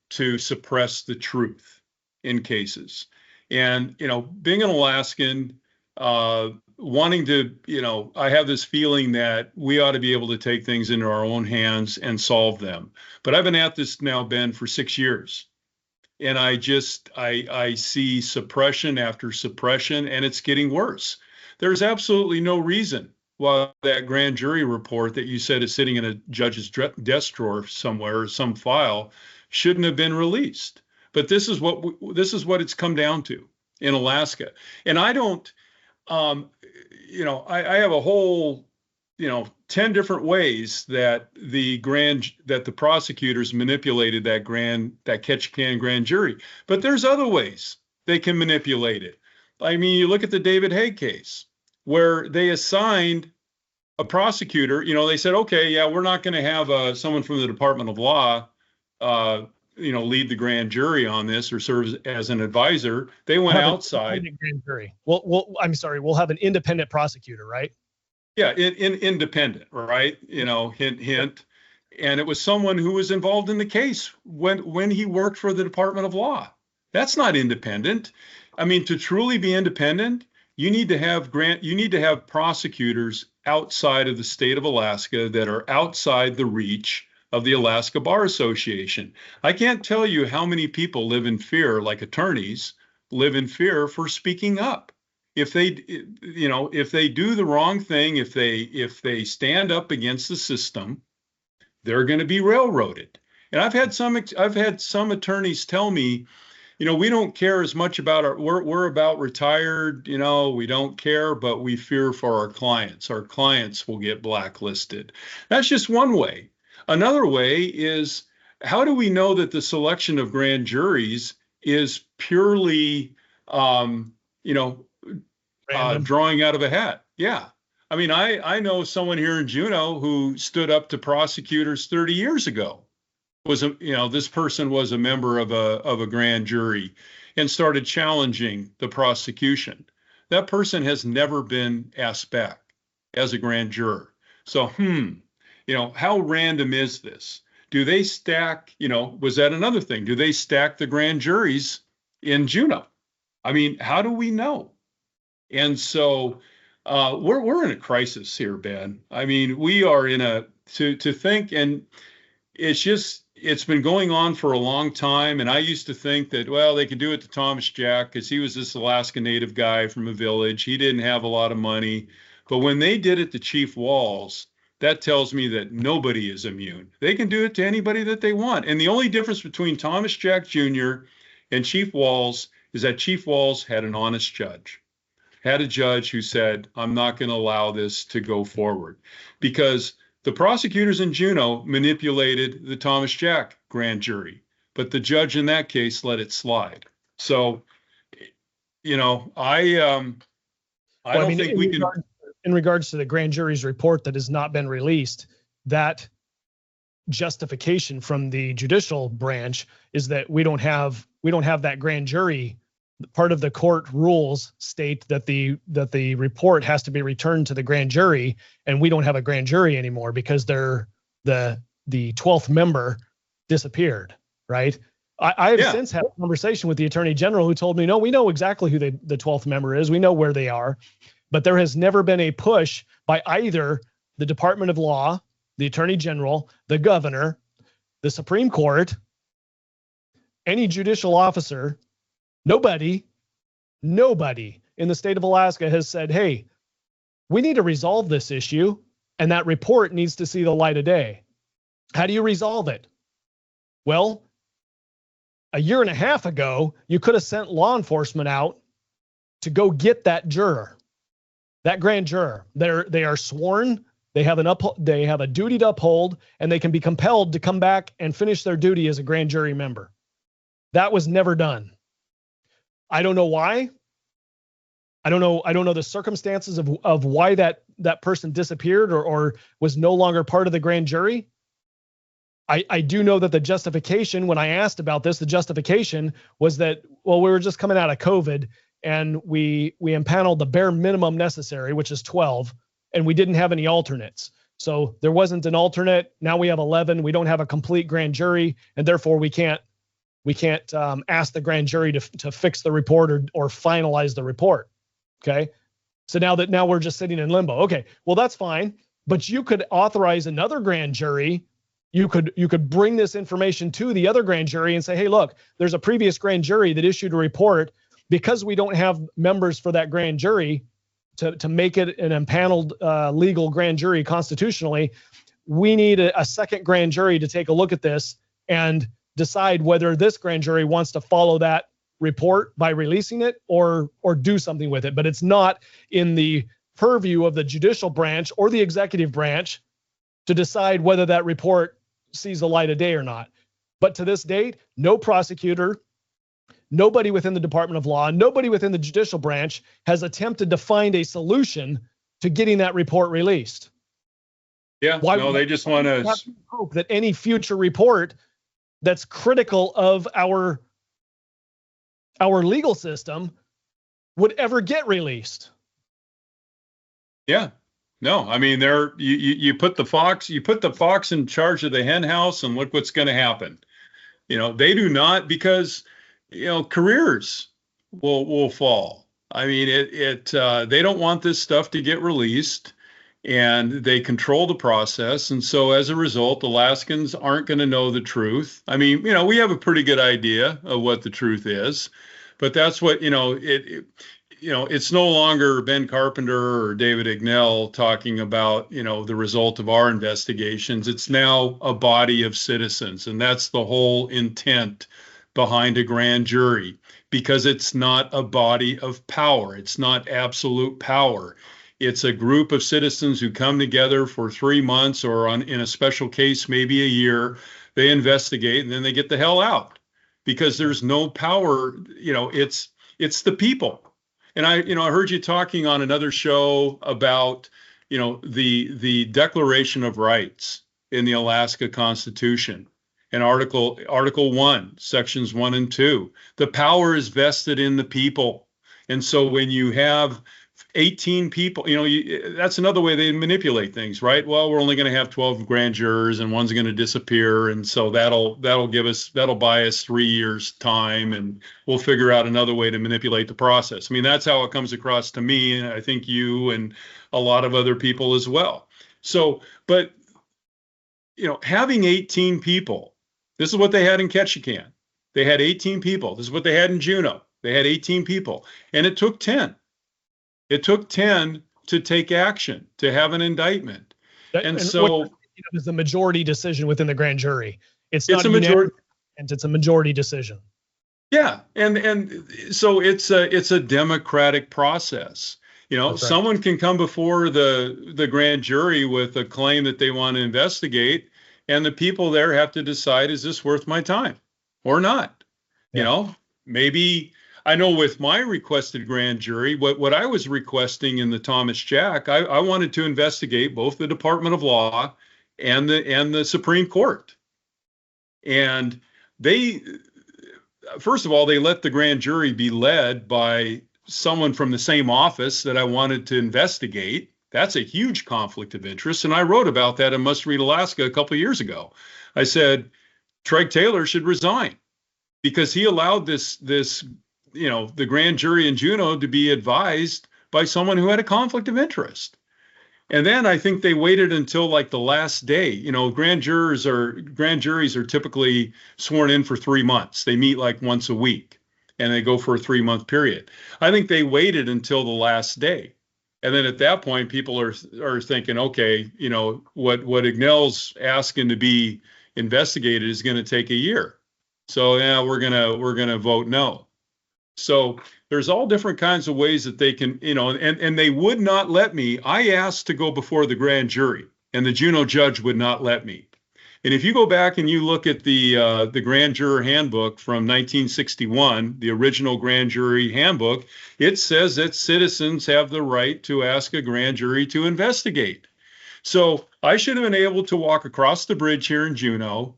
to suppress the truth in cases. And, you know, being an Alaskan, wanting to, you know, I have this feeling that we ought to be able to take things into our own hands and solve them. But I've been at this now, Ben, for 6 years. And I see suppression after suppression, and it's getting worse. There's absolutely no reason why that grand jury report that you said is sitting in a judge's desk drawer somewhere, or some file, shouldn't have been released. But this is what it's come down to in Alaska. And I don't, you know, I have a whole, you know, 10 different ways that the prosecutors manipulated that Ketchikan grand jury. But there's other ways they can manipulate it. I mean, you look at the David Haig case, where they assigned a prosecutor. You know, they said, okay, yeah, we're not going to have someone from the Department of Law, you know, lead the grand jury on this or serve as an advisor. They went outside. Grand jury. Well, I'm sorry. We'll have an independent prosecutor, right? Yeah, independent, right? You know, hint, hint. And it was someone who was involved in the case when he worked for the Department of Law. That's not independent. I mean, to truly be independent, you need to have prosecutors outside of the state of Alaska that are outside the reach of the Alaska Bar Association. I can't tell you how many people live in fear, like attorneys live in fear for speaking up. If they, you know, if they do the wrong thing, if they stand up against the system, they're going to be railroaded. And I've had some attorneys tell me, you know, we don't care as much about we're about retired, you know, we don't care, but we fear for our clients. Our clients will get blacklisted. That's just one way. Another way is, how do we know that the selection of grand juries is purely, you know, drawing out of a hat? Yeah. I mean, I know someone here in Juneau who stood up to prosecutors 30 years ago. This person was a member of a grand jury and started challenging the prosecution. That person has never been asked back as a grand juror. So, you know, how random is this? Do they stack, you know, was that another thing? Do they stack the grand juries in Juneau? I mean, how do we know? And so we're in a crisis here, Ben. I mean, we are in to think, and it's been going on for a long time. And I used to think that, well, they could do it to Thomas Jack because he was this Alaska Native guy from a village. He didn't have a lot of money. But when they did it to Chief Walls, that tells me that nobody is immune. They can do it to anybody that they want. And the only difference between Thomas Jack Jr. and Chief Walls is that Chief Walls had an honest judge, had a judge who said, I'm not going to allow this to go forward, because the prosecutors in Juneau manipulated the Thomas Jack grand jury, but the judge in that case let it slide. So, I don't think we can. In regards to the grand jury's report that has not been released, that justification from the judicial branch is that we don't have that grand jury. Part of the court rules state that the report has to be returned to the grand jury, and we don't have a grand jury anymore because the 12th member disappeared, right? I have since had a conversation with the Attorney General, who told me, no, we know exactly who the 12th member is. We know where they are, but there has never been a push by either the Department of Law, the Attorney General, the Governor, the Supreme Court, any judicial officer. Nobody in the state of Alaska has said, hey, we need to resolve this issue, and that report needs to see the light of day. How do you resolve it? Well, a year and a half ago, you could have sent law enforcement out to go get that juror, that grand juror. They are sworn, they have a duty to uphold, and they can be compelled to come back and finish their duty as a grand jury member. That was never done. I don't know why. I don't know the circumstances of why that person disappeared or was no longer part of the grand jury. I do know that the justification, when I asked about this, the justification was that, well, we were just coming out of COVID and we impaneled the bare minimum necessary, which is 12, and we didn't have any alternates. So there wasn't an alternate. Now we have 11. We don't have a complete grand jury, and therefore we can't ask the grand jury to fix the report or finalize the report. Okay. So now we're just sitting in limbo. Okay. Well, that's fine, but you could authorize another grand jury. You could bring this information to the other grand jury and say, hey, look, there's a previous grand jury that issued a report. Because we don't have members for that grand jury to make it an impaneled legal grand jury constitutionally, we need a second grand jury to take a look at this and decide whether this grand jury wants to follow that report by releasing it or do something with it. But it's not in the purview of the judicial branch or the executive branch to decide whether that report sees the light of day or not. But to this date, no prosecutor, nobody within the Department of Law, nobody within the judicial branch has attempted to find a solution to getting that report released. Yeah, they just want to hope that any future report that's critical of our legal system would ever get released. Yeah. No, I mean, you put the fox in charge of the hen house, and look what's going to happen. They do not, because careers will fall. I mean, they don't want this stuff to get released, and they control the process. And so as a result, Alaskans aren't going to know the truth. I mean, we have a pretty good idea of what the truth is, but that's what, it's no longer Ben Carpenter or David Ignell talking about, the result of our investigations. It's now a body of citizens. And that's the whole intent behind a grand jury, because it's not a body of power. It's not absolute power. It's a group of citizens who come together for 3 months, or in a special case, maybe a year. They investigate and then they get the hell out, because there's no power. It's the people. And I heard you talking on another show about, the Declaration of Rights in the Alaska Constitution and Article 1, Sections 1 and 2. The power is vested in the people. And so when you have 18 people, that's another way they manipulate things, right? Well, we're only going to have 12 grand jurors and one's going to disappear. And so that'll buy us 3 years time, and we'll figure out another way to manipulate the process. I mean, that's how it comes across to me. And I think you and a lot of other people as well. So, but, having 18 people, this is what they had in Ketchikan. They had 18 people. This is what they had in Juneau. They had 18 people, and it took 10. It took 10 to take action, to have an indictment. And so it's a majority decision within the grand jury. It's not a majority, and it's a majority decision. Yeah, and so it's a democratic process. That's right. Someone can come before the grand jury with a claim that they want to investigate, and the people there have to decide, is this worth my time or not? Yeah. Maybe I know with my requested grand jury, what I was requesting in the Thomas Jack, I wanted to investigate both the Department of Law and the Supreme Court. And they, first of all, they let the grand jury be led by someone from the same office that I wanted to investigate. That's a huge conflict of interest. And I wrote about that in Must Read Alaska a couple of years ago. I said, Treg Taylor should resign because he allowed the grand jury in Juneau to be advised by someone who had a conflict of interest. And then I think they waited until like the last day. Grand juries are typically sworn in for 3 months. They meet like once a week and they go for a 3-month period. I think they waited until the last day. And then at that point, people are thinking, okay, what Ignell's asking to be investigated is going to take a year. So yeah, we're gonna vote no. So there's all different kinds of ways that they can, and they would not let me. I asked to go before the grand jury, and the Juneau judge would not let me. And if you go back and you look at the grand juror handbook from 1961, the original grand jury handbook, it says that citizens have the right to ask a grand jury to investigate. So I should have been able to walk across the bridge here in Juneau,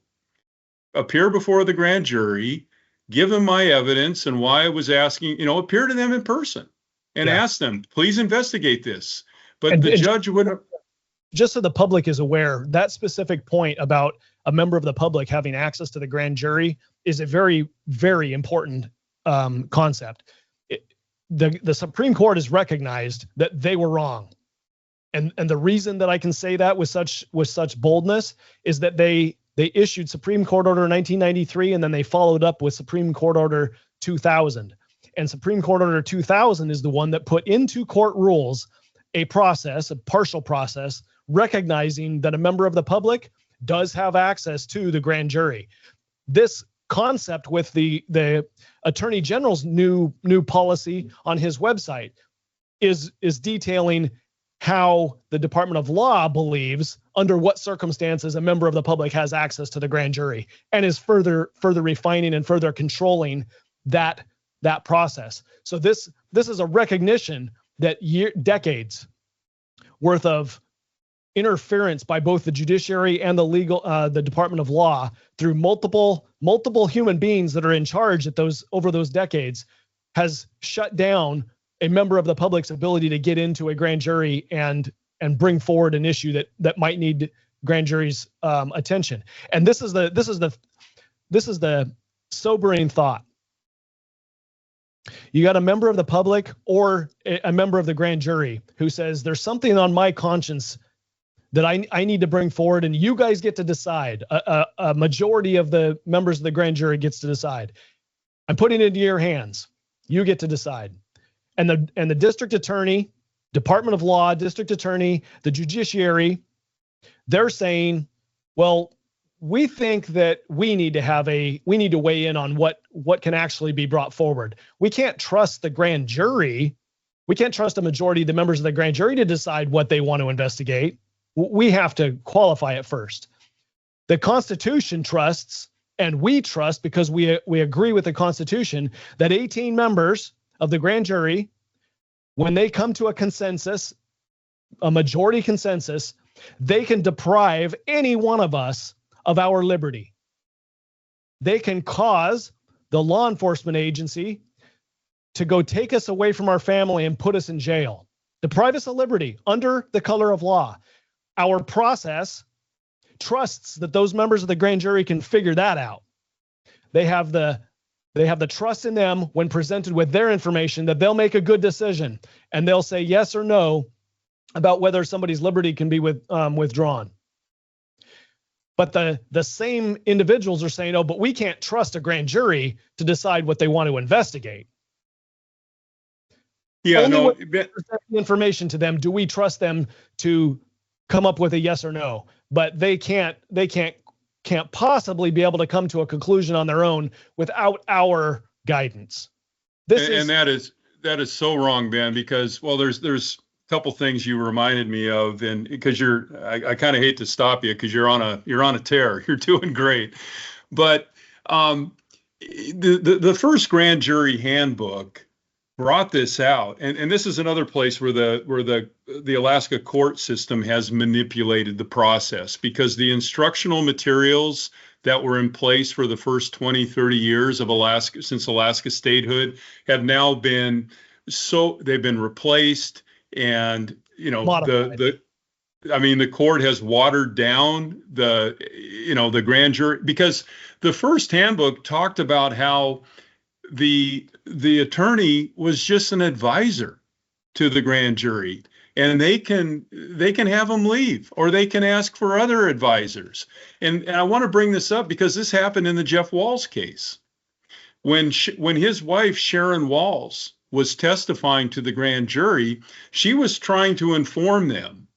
appear before the grand jury, give them my evidence and why I was asking, appear to them in person and ask them, please investigate this. But the judge wouldn't. Just so the public is aware, that specific point about a member of the public having access to the grand jury is a very, very important concept. The Supreme Court has recognized that they were wrong. And the reason that I can say that with such boldness is that they issued Supreme Court Order 1993, and then they followed up with Supreme Court Order 2000. And Supreme Court Order 2000 is the one that put into court rules a partial process, recognizing that a member of the public does have access to the grand jury. This concept with the Attorney General's new policy on his website is detailing how the Department of Law believes under what circumstances a member of the public has access to the grand jury, and is further refining and further controlling that process. So this is a recognition that decades worth of interference by both the judiciary and the Department of Law through multiple human beings that are in charge over those decades has shut down a member of the public's ability to get into a grand jury and bring forward an issue that might need grand jury's attention. And this is the sobering thought. You got a member of the public or a member of the grand jury who says there's something on my conscience that I need to bring forward, and you guys get to decide. A majority of the members of the grand jury gets to decide. I'm putting it into your hands. You get to decide. And the district attorney, Department of Law, district attorney, the judiciary, they're saying, well, we think that we need to weigh in on what can actually be brought forward. We can't trust the grand jury. We can't trust a majority of the members of the grand jury to decide what they want to investigate. We have to qualify it first. The Constitution trusts, and we trust because we agree with the Constitution, that 18 members of the grand jury, when they come to a consensus, a majority consensus, they can deprive any one of us of our liberty. They can cause the law enforcement agency to go take us away from our family and put us in jail, deprive us of liberty under the color of law. Our process trusts that those members of the grand jury can figure that out. They have the trust in them when presented with their information that they'll make a good decision, and they'll say yes or no about whether somebody's liberty can be withdrawn. But the same individuals are saying, oh, but we can't trust a grand jury to decide what they want to investigate. Yeah, Only no, when we present the information to them do we trust them to come up with a yes or no. But they can't possibly be able to come to a conclusion on their own without our guidance. And that is so wrong, Ben, because, well, there's a couple things you reminded me of, and because I kind of hate to stop you because you're on a tear. You're doing great. But the first grand jury handbook brought this out, and this is another place where the Alaska court system has manipulated the process, because the instructional materials that were in place for the first 20, 30 years of Alaska, since Alaska statehood, have now been they've been replaced, and the court has watered down the grand jury, because the first handbook talked about how the attorney was just an advisor to the grand jury, and they can have them leave, or they can ask for other advisors. And I want to bring this up because this happened in the Jeff Walls case. When his wife, Sharon Walls, was testifying to the grand jury, she was trying to inform them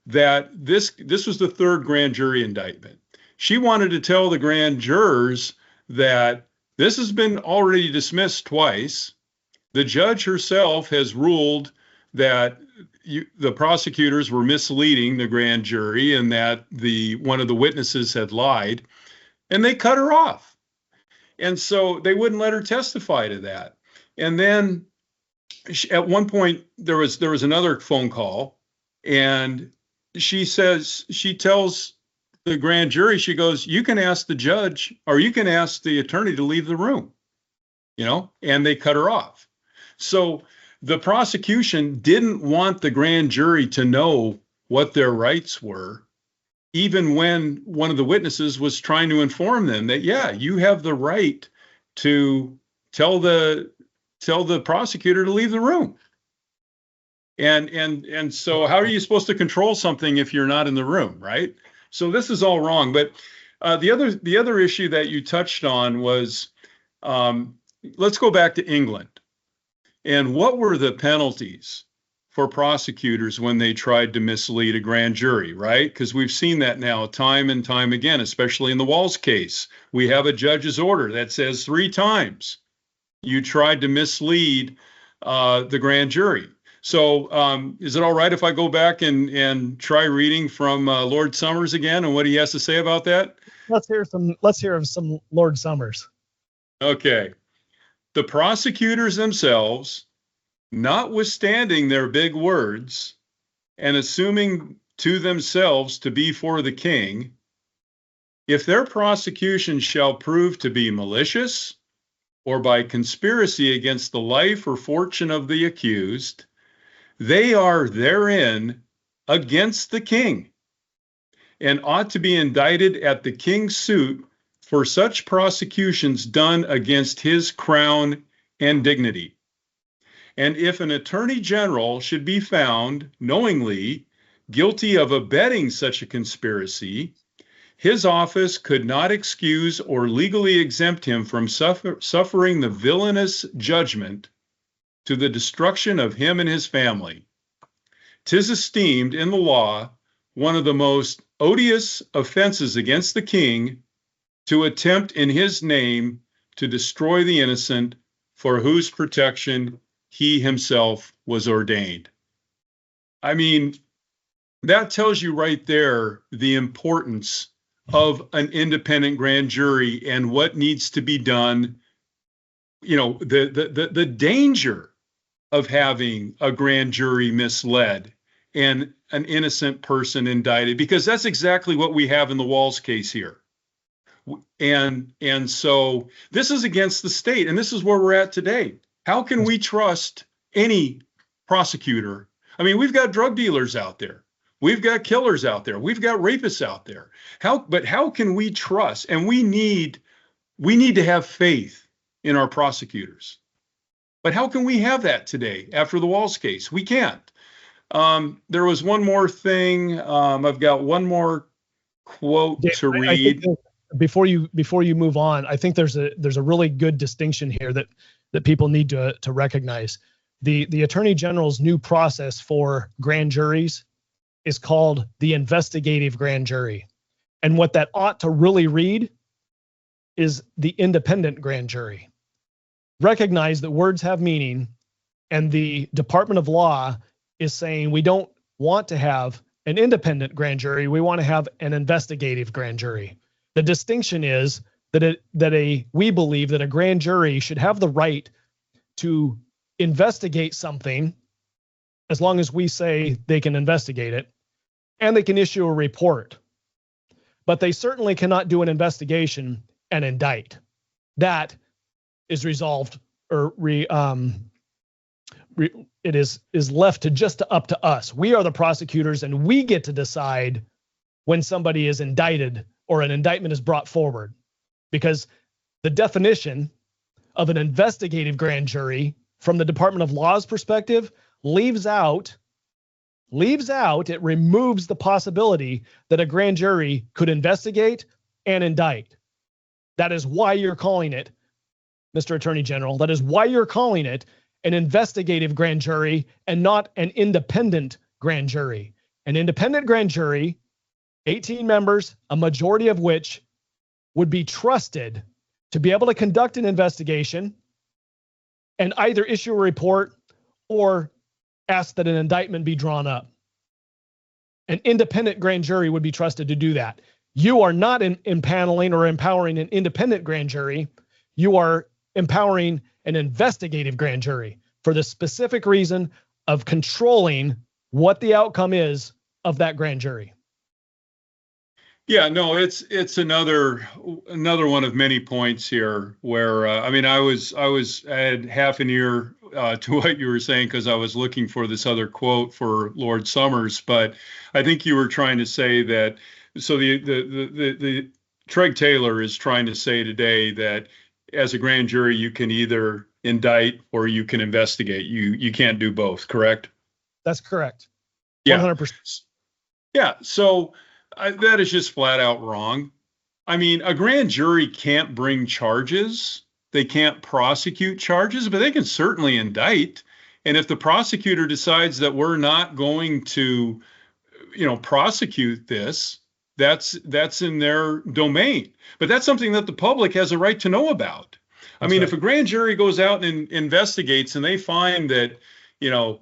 that this was the third grand jury indictment. She wanted to tell the grand jurors that this has been already dismissed twice. The judge herself has ruled that the prosecutors were misleading the grand jury, and that one of the witnesses had lied, and they cut her off. And so they wouldn't let her testify to that. And then at one point there was another phone call, and she tells the grand jury, she goes, "You can ask the judge, or you can ask the attorney to leave the room," and they cut her off. So the prosecution didn't want the grand jury to know what their rights were, even when one of the witnesses was trying to inform them that, yeah, you have the right to tell the prosecutor to leave the room. And so how are you supposed to control something if you're not in the room, right? So this is all wrong. But the other issue that you touched on was, let's go back to England. And what were the penalties for prosecutors when they tried to mislead a grand jury, right? Because we've seen that now time and time again, especially in the Walls case. We have a judge's order that says 3 times you tried to mislead the grand jury. So is it all right if I go back and try reading from Lord Summers again and what he has to say about that? Let's hear of some Lord Summers. Okay. The prosecutors themselves, notwithstanding their big words and assuming to themselves to be for the king, if their prosecution shall prove to be malicious, or by conspiracy against the life or fortune of the accused, they are therein against the king, and ought to be indicted at the king's suit for such prosecutions done against his crown and dignity. And if an attorney general should be found knowingly guilty of abetting such a conspiracy, his office could not excuse or legally exempt him from suffering the villainous judgment to the destruction of him and his family. 'Tis esteemed in the law one of the most odious offenses against the king to attempt in his name to destroy the innocent, for whose protection he himself was ordained. I mean, that tells you right there the importance of an independent grand jury and what needs to be done. The danger of having a grand jury misled and an innocent person indicted, because that's exactly what we have in the Walls case here. And so this is against the state, and this is where we're at today. How can we trust any prosecutor? I mean, we've got drug dealers out there. We've got killers out there. We've got rapists out there. How can we trust? And we need to have faith in our prosecutors. But how can we have that today after the Walls case? We can't. There was one more thing. I've got one more quote to read. Before you move on, I think there's a really good distinction here that people need to recognize. The Attorney General's new process for grand juries is called the investigative grand jury. And what that ought to really read is the independent grand jury. recognize that words have meaning, and the Department of Law is saying we don't want to have an independent grand jury, we want to have an investigative grand jury. The distinction is that we believe that a grand jury should have the right to investigate something as long as we say they can investigate it, and they can issue a report. But they certainly cannot do an investigation and indict. That is resolved, or it is left to just up to us. We are the prosecutors, and we get to decide when somebody is indicted or an indictment is brought forward, because the definition of an investigative grand jury from the Department of Law's perspective it removes the possibility that a grand jury could investigate and indict. That is why you're calling it, Mr. Attorney General, that is why you're calling it an investigative grand jury and not an independent grand jury. An independent grand jury, 18 members, a majority of which would be trusted to be able to conduct an investigation and either issue a report or ask that an indictment be drawn up. An independent grand jury would be trusted to do that. You are not impaneling or empowering an independent grand jury. You are empowering an investigative grand jury for the specific reason of controlling what the outcome is of that grand jury. Yeah, no, it's another one of many points here where I had half an ear to what you were saying because I was looking for this other quote for Lord Summers, but I think you were trying to say that. So the Treg Taylor is trying to say today that as a grand jury you can either indict or you can investigate. You can't do both, correct? That's correct. Yeah. 100%. Yeah. So. That is just flat out wrong. I mean, a grand jury can't bring charges. They can't prosecute charges, but they can certainly indict. And if the prosecutor decides that we're not going to, prosecute this, that's in their domain. But that's something that the public has a right to know about. If a grand jury goes out and investigates and they find that, a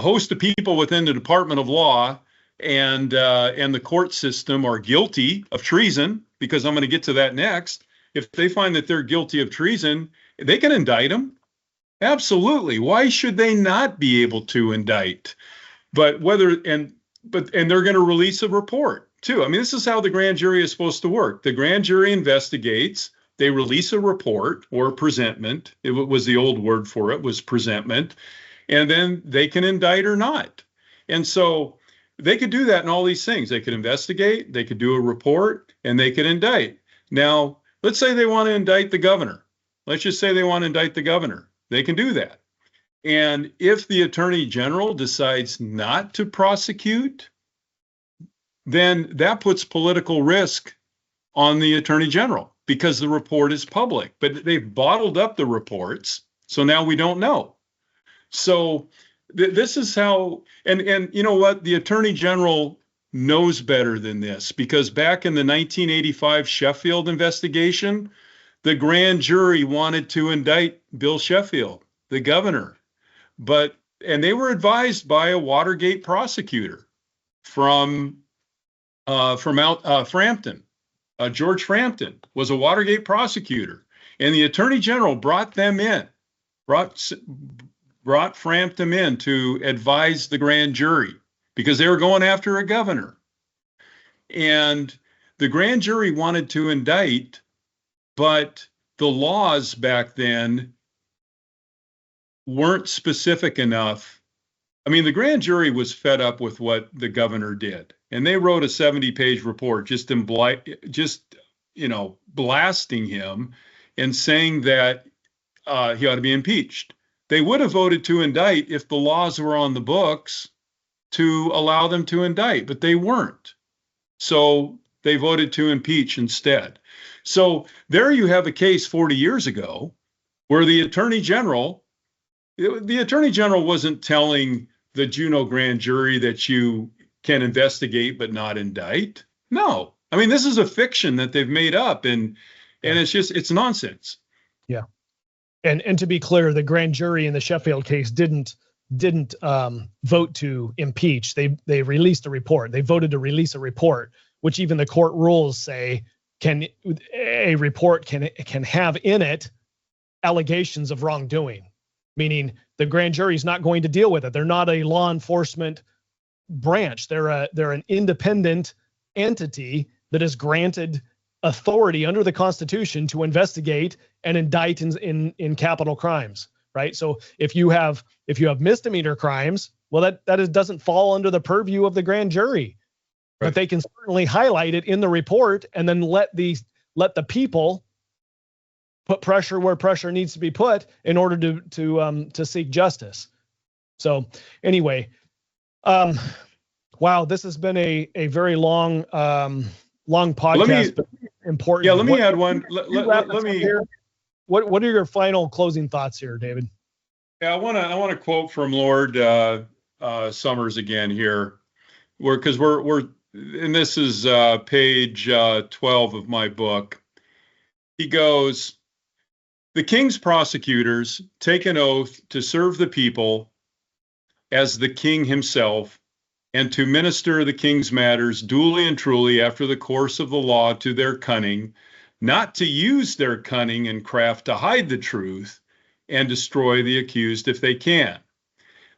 host of people within the Department of Law and the court system are guilty of treason, because I'm going to get to that next. If they find that they're guilty of treason, they can indict them. Absolutely. Why should they not be able to indict? But they're going to release a report too. This is how the grand jury is supposed to work. The grand jury investigates, they release a report or presentment. It was the old word for it, was presentment, and then they can indict or not. And so they could do that in all these things. They could investigate, they could do a report, and they could indict. Now, let's say they want to indict the governor. Let's just say they want to indict the governor. They can do that. And if the attorney general decides not to prosecute, then that puts political risk on the attorney general because the report is public. But they've bottled up the reports, so now we don't know. So this is how, and you know what, the attorney general knows better than this, because back in the 1985 Sheffield investigation, the grand jury wanted to indict Bill Sheffield, the governor, and they were advised by a Watergate prosecutor from Frampton. George Frampton was a Watergate prosecutor, and the attorney general brought Frampton in to advise the grand jury because they were going after a governor. And the grand jury wanted to indict, but the laws back then weren't specific enough. The grand jury was fed up with what the governor did, and they wrote a 70-page report just blasting him and saying that he ought to be impeached. They would have voted to indict if the laws were on the books to allow them to indict, but they weren't. So they voted to impeach instead. So there you have a case 40 years ago where the attorney general wasn't telling the Juneau grand jury that you can investigate but not indict. No. This is a fiction that they've made up, and it's nonsense. Yeah. And to be clear, the grand jury in the Sheffield case didn't vote to impeach. They released a report. They voted to release a report, which even the court rules say a report can have in it allegations of wrongdoing, meaning the grand jury is not going to deal with it. They're not a law enforcement branch. They're an independent entity that is granted authority under the Constitution to investigate and indict in capital crimes, right? So if you have misdemeanor crimes, well, that doesn't fall under the purview of the grand jury, right. But they can certainly highlight it in the report and then let the people put pressure where pressure needs to be put in order to seek justice. So anyway, wow, this has been a very long podcast, but important. Yeah, let me add one. Let me. What are your final closing thoughts here, David? Yeah, I want to quote from Lord Summers again here, because we're and this is page 12 of my book. He goes, "The king's prosecutors take an oath to serve the people as the king himself, and to minister the king's matters duly and truly after the course of the law to their cunning, not to use their cunning and craft to hide the truth and destroy the accused if they can.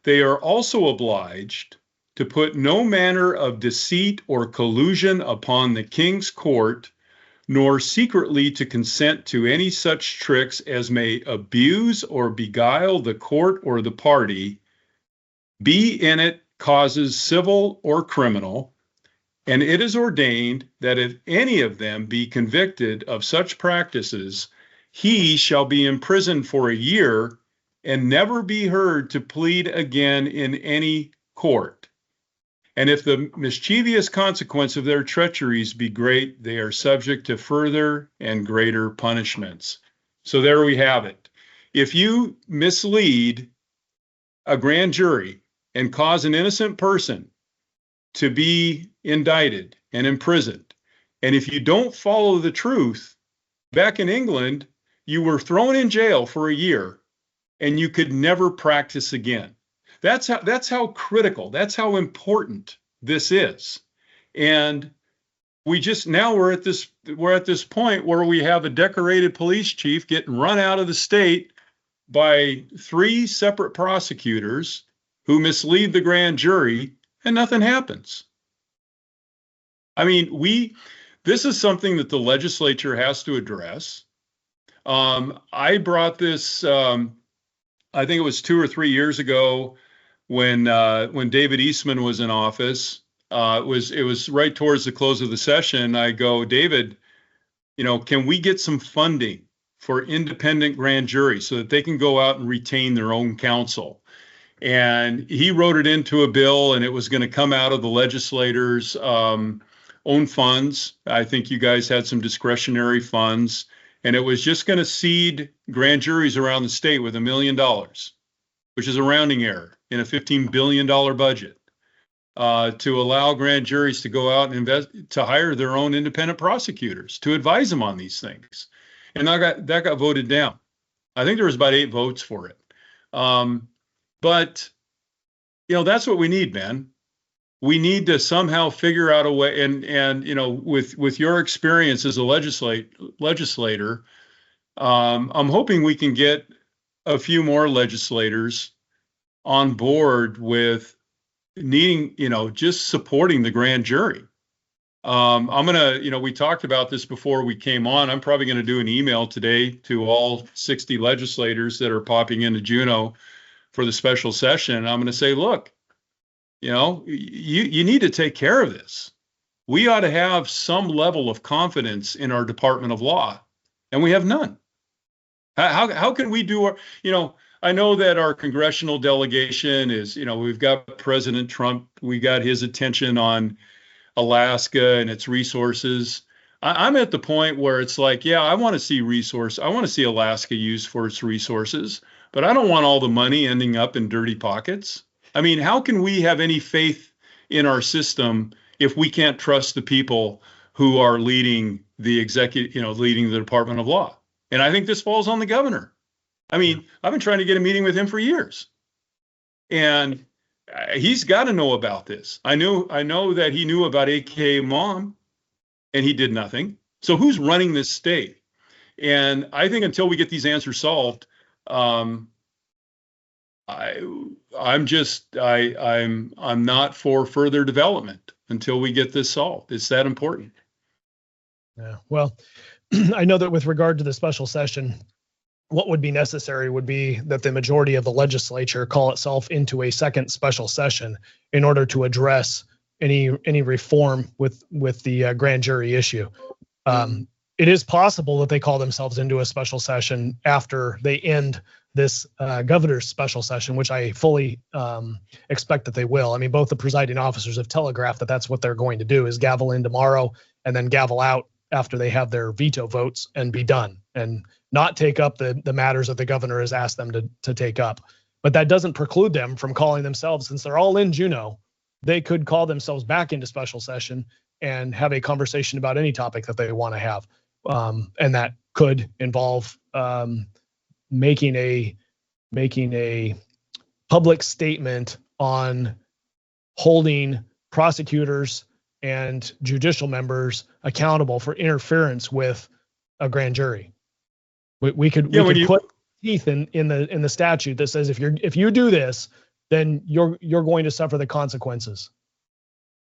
They are also obliged to put no manner of deceit or collusion upon the king's court, nor secretly to consent to any such tricks as may abuse or beguile the court or the party, be in it causes civil or criminal, and it is ordained that if any of them be convicted of such practices, he shall be imprisoned for a year and never be heard to plead again in any court. And if the mischievous consequence of their treacheries be great, they are subject to further and greater punishments." So there we have it. If you mislead a grand jury and cause an innocent person to be indicted and imprisoned, and if you don't follow the truth, back in England, you were thrown in jail for a year and you could never practice again. That's how critical, that's how important this is. And we're at this point where we have a decorated police chief getting run out of the state by 3 separate prosecutors who mislead the grand jury, and nothing happens. I mean, this is something that the legislature has to address. I brought this, I think it was 2 or 3 years ago when David Eastman was in office. It was right towards the close of the session. I go, David, can we get some funding for independent grand juries so that they can go out and retain their own counsel? And he wrote it into a bill, and it was going to come out of the legislators' own funds. I think you guys had some discretionary funds, and it was just going to seed grand juries around the state with $1 million, which is a rounding error in a $15 billion budget, to allow grand juries to go out and to hire their own independent prosecutors to advise them on these things. And that got voted down. I think there was about 8 votes for it. But, that's what we need, man. We need to somehow figure out a way, and with your experience as a legislator, I'm hoping we can get a few more legislators on board with needing, just supporting the grand jury. We talked about this before we came on. I'm probably going to do an email today to all 60 legislators that are popping into Juneau for the special session. I'm going to say, look, you need to take care of this. We ought to have some level of confidence in our Department of Law, and we have none. How can we do our, I know that our congressional delegation is, we've got President Trump, we got his attention on Alaska and its resources. I'm at the point where it's like, yeah, I want to see Alaska used for its resources, but I don't want all the money ending up in dirty pockets. I mean, how can we have any faith in our system if we can't trust the people who are leading the leading the Department of Law? And I think this falls on the governor. I mean, I've been trying to get a meeting with him for years, and he's got to know about this. I know that he knew about AKA mom, and he did nothing. So who's running this state? And I think until we get these answers solved, I'm not for further development until we get this solved. It's that important. Yeah. Well, I know that with regard to the special session, what would be necessary would be that the majority of the legislature call itself into a second special session in order to address any reform with the grand jury issue. It is possible that they call themselves into a special session after they end this governor's special session, which I fully expect that they will. I mean, both the presiding officers have telegraphed that that's what they're going to do, is gavel in tomorrow and then gavel out after they have their veto votes and be done, and not take up the matters that the governor has asked them to take up. But that doesn't preclude them from calling themselves, since they're all in Juneau, they could call themselves back into special session and have a conversation about any topic that they want to have. And that could involve making a public statement on holding prosecutors and judicial members accountable for interference with a grand jury. We could put teeth in the statute that says if you do this, then you're going to suffer the consequences.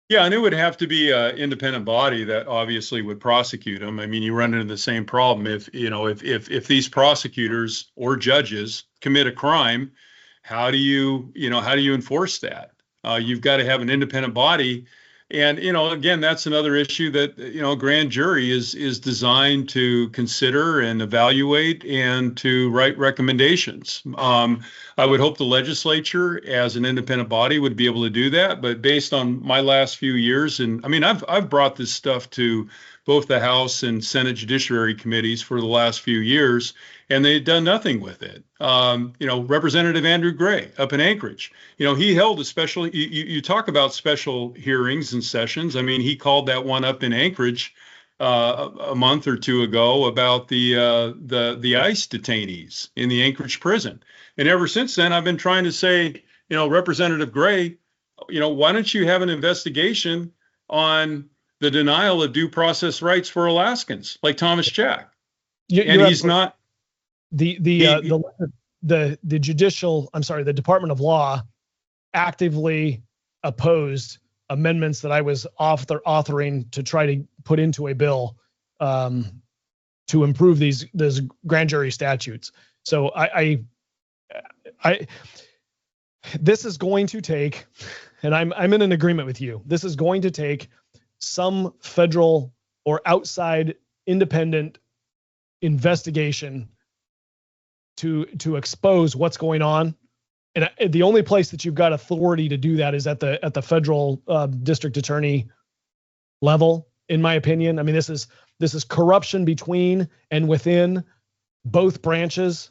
Yeah, and it would have to be an independent body that obviously would prosecute them. I mean, you run into the same problem if these prosecutors or judges commit a crime, how do you enforce that? You've got to have an independent body. And, again, that's another issue that, grand jury is designed to consider and evaluate and to write recommendations. I would hope the legislature as an independent body would be able to do that. But based on my last few years, and I mean, I've brought this stuff to both the House and Senate Judiciary committees for the last few years, and they've done nothing with it. Representative Andrew Gray up in Anchorage, he held a special, you talk about special hearings and sessions. I mean, he called that one up in Anchorage a month or two ago about the ICE detainees in the Anchorage prison. And ever since then, I've been trying to say, Representative Gray, why don't you have an investigation on the denial of due process rights for Alaskans like Thomas Jack? He's not. The Department of Law actively opposed amendments that I was authoring to try to put into a bill to improve these grand jury statutes. So this is going to take, and I'm in an agreement with you, this is going to take some federal or outside independent investigation to expose what's going on. And the only place that you've got authority to do that is at the federal district attorney level, in my opinion. I mean, this is corruption between and within both branches,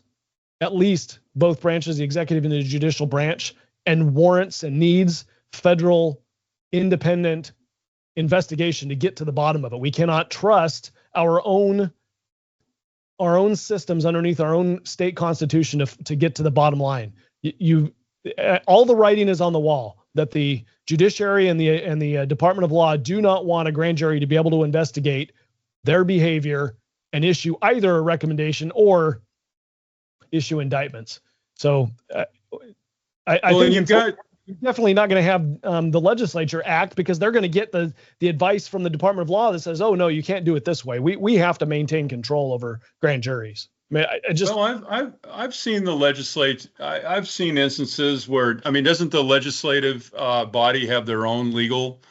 at least both branches, the executive and the judicial branch, and warrants and needs federal independent investigation to get to the bottom of it. We cannot trust our own systems underneath our own state constitution to get to the bottom line. All the writing is on the wall that the judiciary and the Department of Law do not want a grand jury to be able to investigate their behavior and issue either a recommendation or issue indictments. So I think you're definitely not going to have the legislature act, because they're going to get the advice from the Department of Law that says, oh no, you can't do it this way. We have to maintain control over grand juries. I mean, I've seen the legislate. I've seen instances where, I mean, doesn't the legislative body have their own legal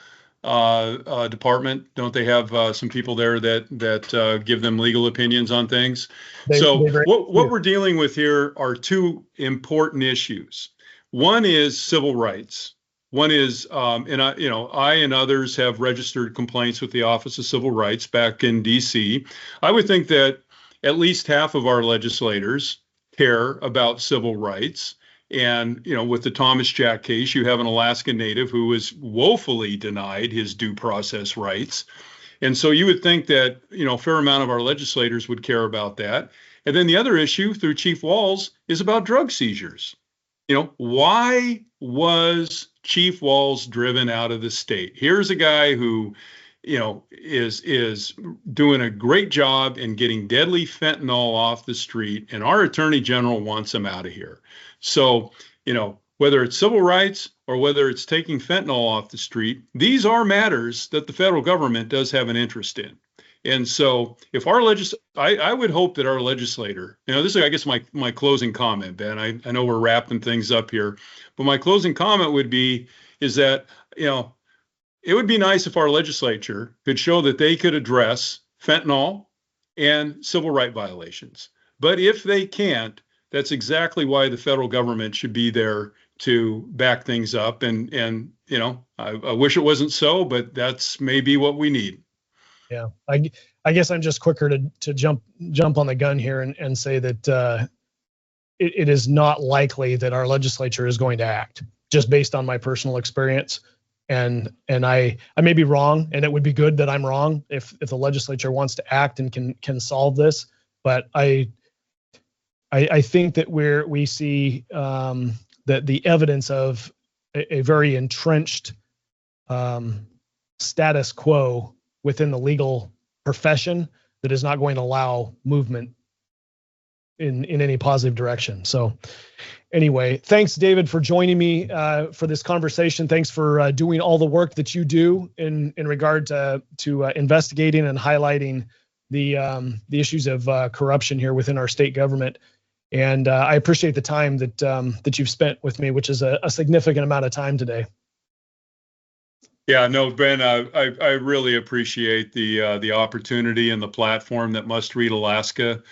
department? Don't they have some people there that give them legal opinions on things? What we're dealing with here are two important issues. One is civil rights. One is, I and others have registered complaints with the Office of Civil Rights back in D.C. I would think that at least half of our legislators care about civil rights. And, with the Thomas Jack case, you have an Alaskan Native who was woefully denied his due process rights. And so you would think that, a fair amount of our legislators would care about that. And then the other issue through Chief Walz is about drug seizures. Why was Chief Walz driven out of the state? Here's a guy who, is doing a great job in getting deadly fentanyl off the street, and our Attorney General wants him out of here. So, whether it's civil rights or whether it's taking fentanyl off the street, these are matters that the federal government does have an interest in. And so if our I would hope that our legislator, this is, I guess, my closing comment, Ben. I know we're wrapping things up here, but my closing comment is that, it would be nice if our legislature could show that they could address fentanyl and civil rights violations. But if they can't, that's exactly why the federal government should be there to back things up. And I wish it wasn't so, but that's maybe what we need. Yeah, I guess I'm just quicker to jump on the gun here and say that it is not likely that our legislature is going to act, just based on my personal experience. And I may be wrong, and it would be good that I'm wrong if the legislature wants to act and can solve this. But I think that we see that the evidence of a very entrenched status quo within the legal profession that is not going to allow movement in any positive direction. So anyway, thanks, David, for joining me for this conversation. Thanks for doing all the work that you do in regard to investigating and highlighting the issues of corruption here within our state government. And I appreciate the time that you've spent with me, which is a significant amount of time today. Yeah, no, Ben, I really appreciate the opportunity and the platform that Must Read Alaska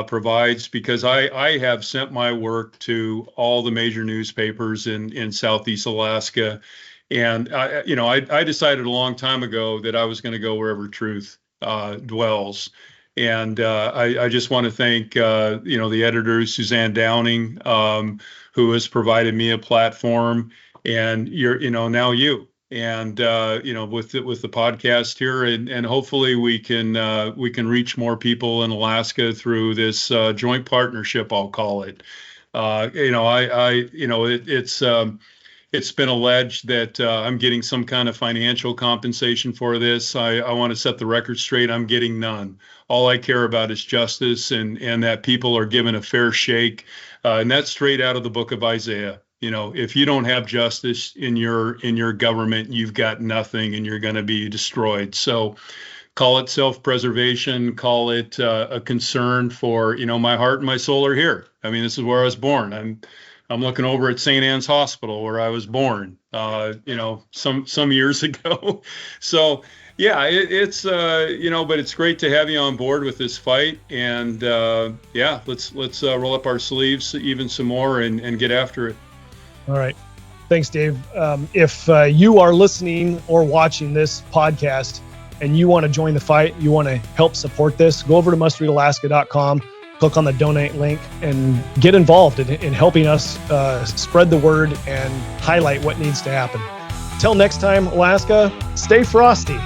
provides, because I have sent my work to all the major newspapers in Southeast Alaska. And I decided a long time ago that I was going to go wherever truth dwells. And I just want to thank the editors, Suzanne Downing, who has provided me a platform, and now you. And with the podcast here, and hopefully we can reach more people in Alaska through this joint partnership, I'll call it. It's been alleged that I'm getting some kind of financial compensation for this. I want to set the record straight. I'm getting none. All I care about is justice, and that people are given a fair shake, and that's straight out of the book of Isaiah. If you don't have justice in your government, you've got nothing, and you're going to be destroyed. So call it self-preservation, call it a concern for, my heart and my soul are here. I mean, this is where I was born. I'm looking over at St. Anne's Hospital where I was born, some years ago. So yeah, it's but it's great to have you on board with this fight. And let's roll up our sleeves even some more and get after it. All right. Thanks, Dave. If you are listening or watching this podcast and you want to join the fight, you want to help support this, go over to mustreadalaska.com, click on the donate link, and get involved in helping us spread the word and highlight what needs to happen. Till next time, Alaska, stay frosty.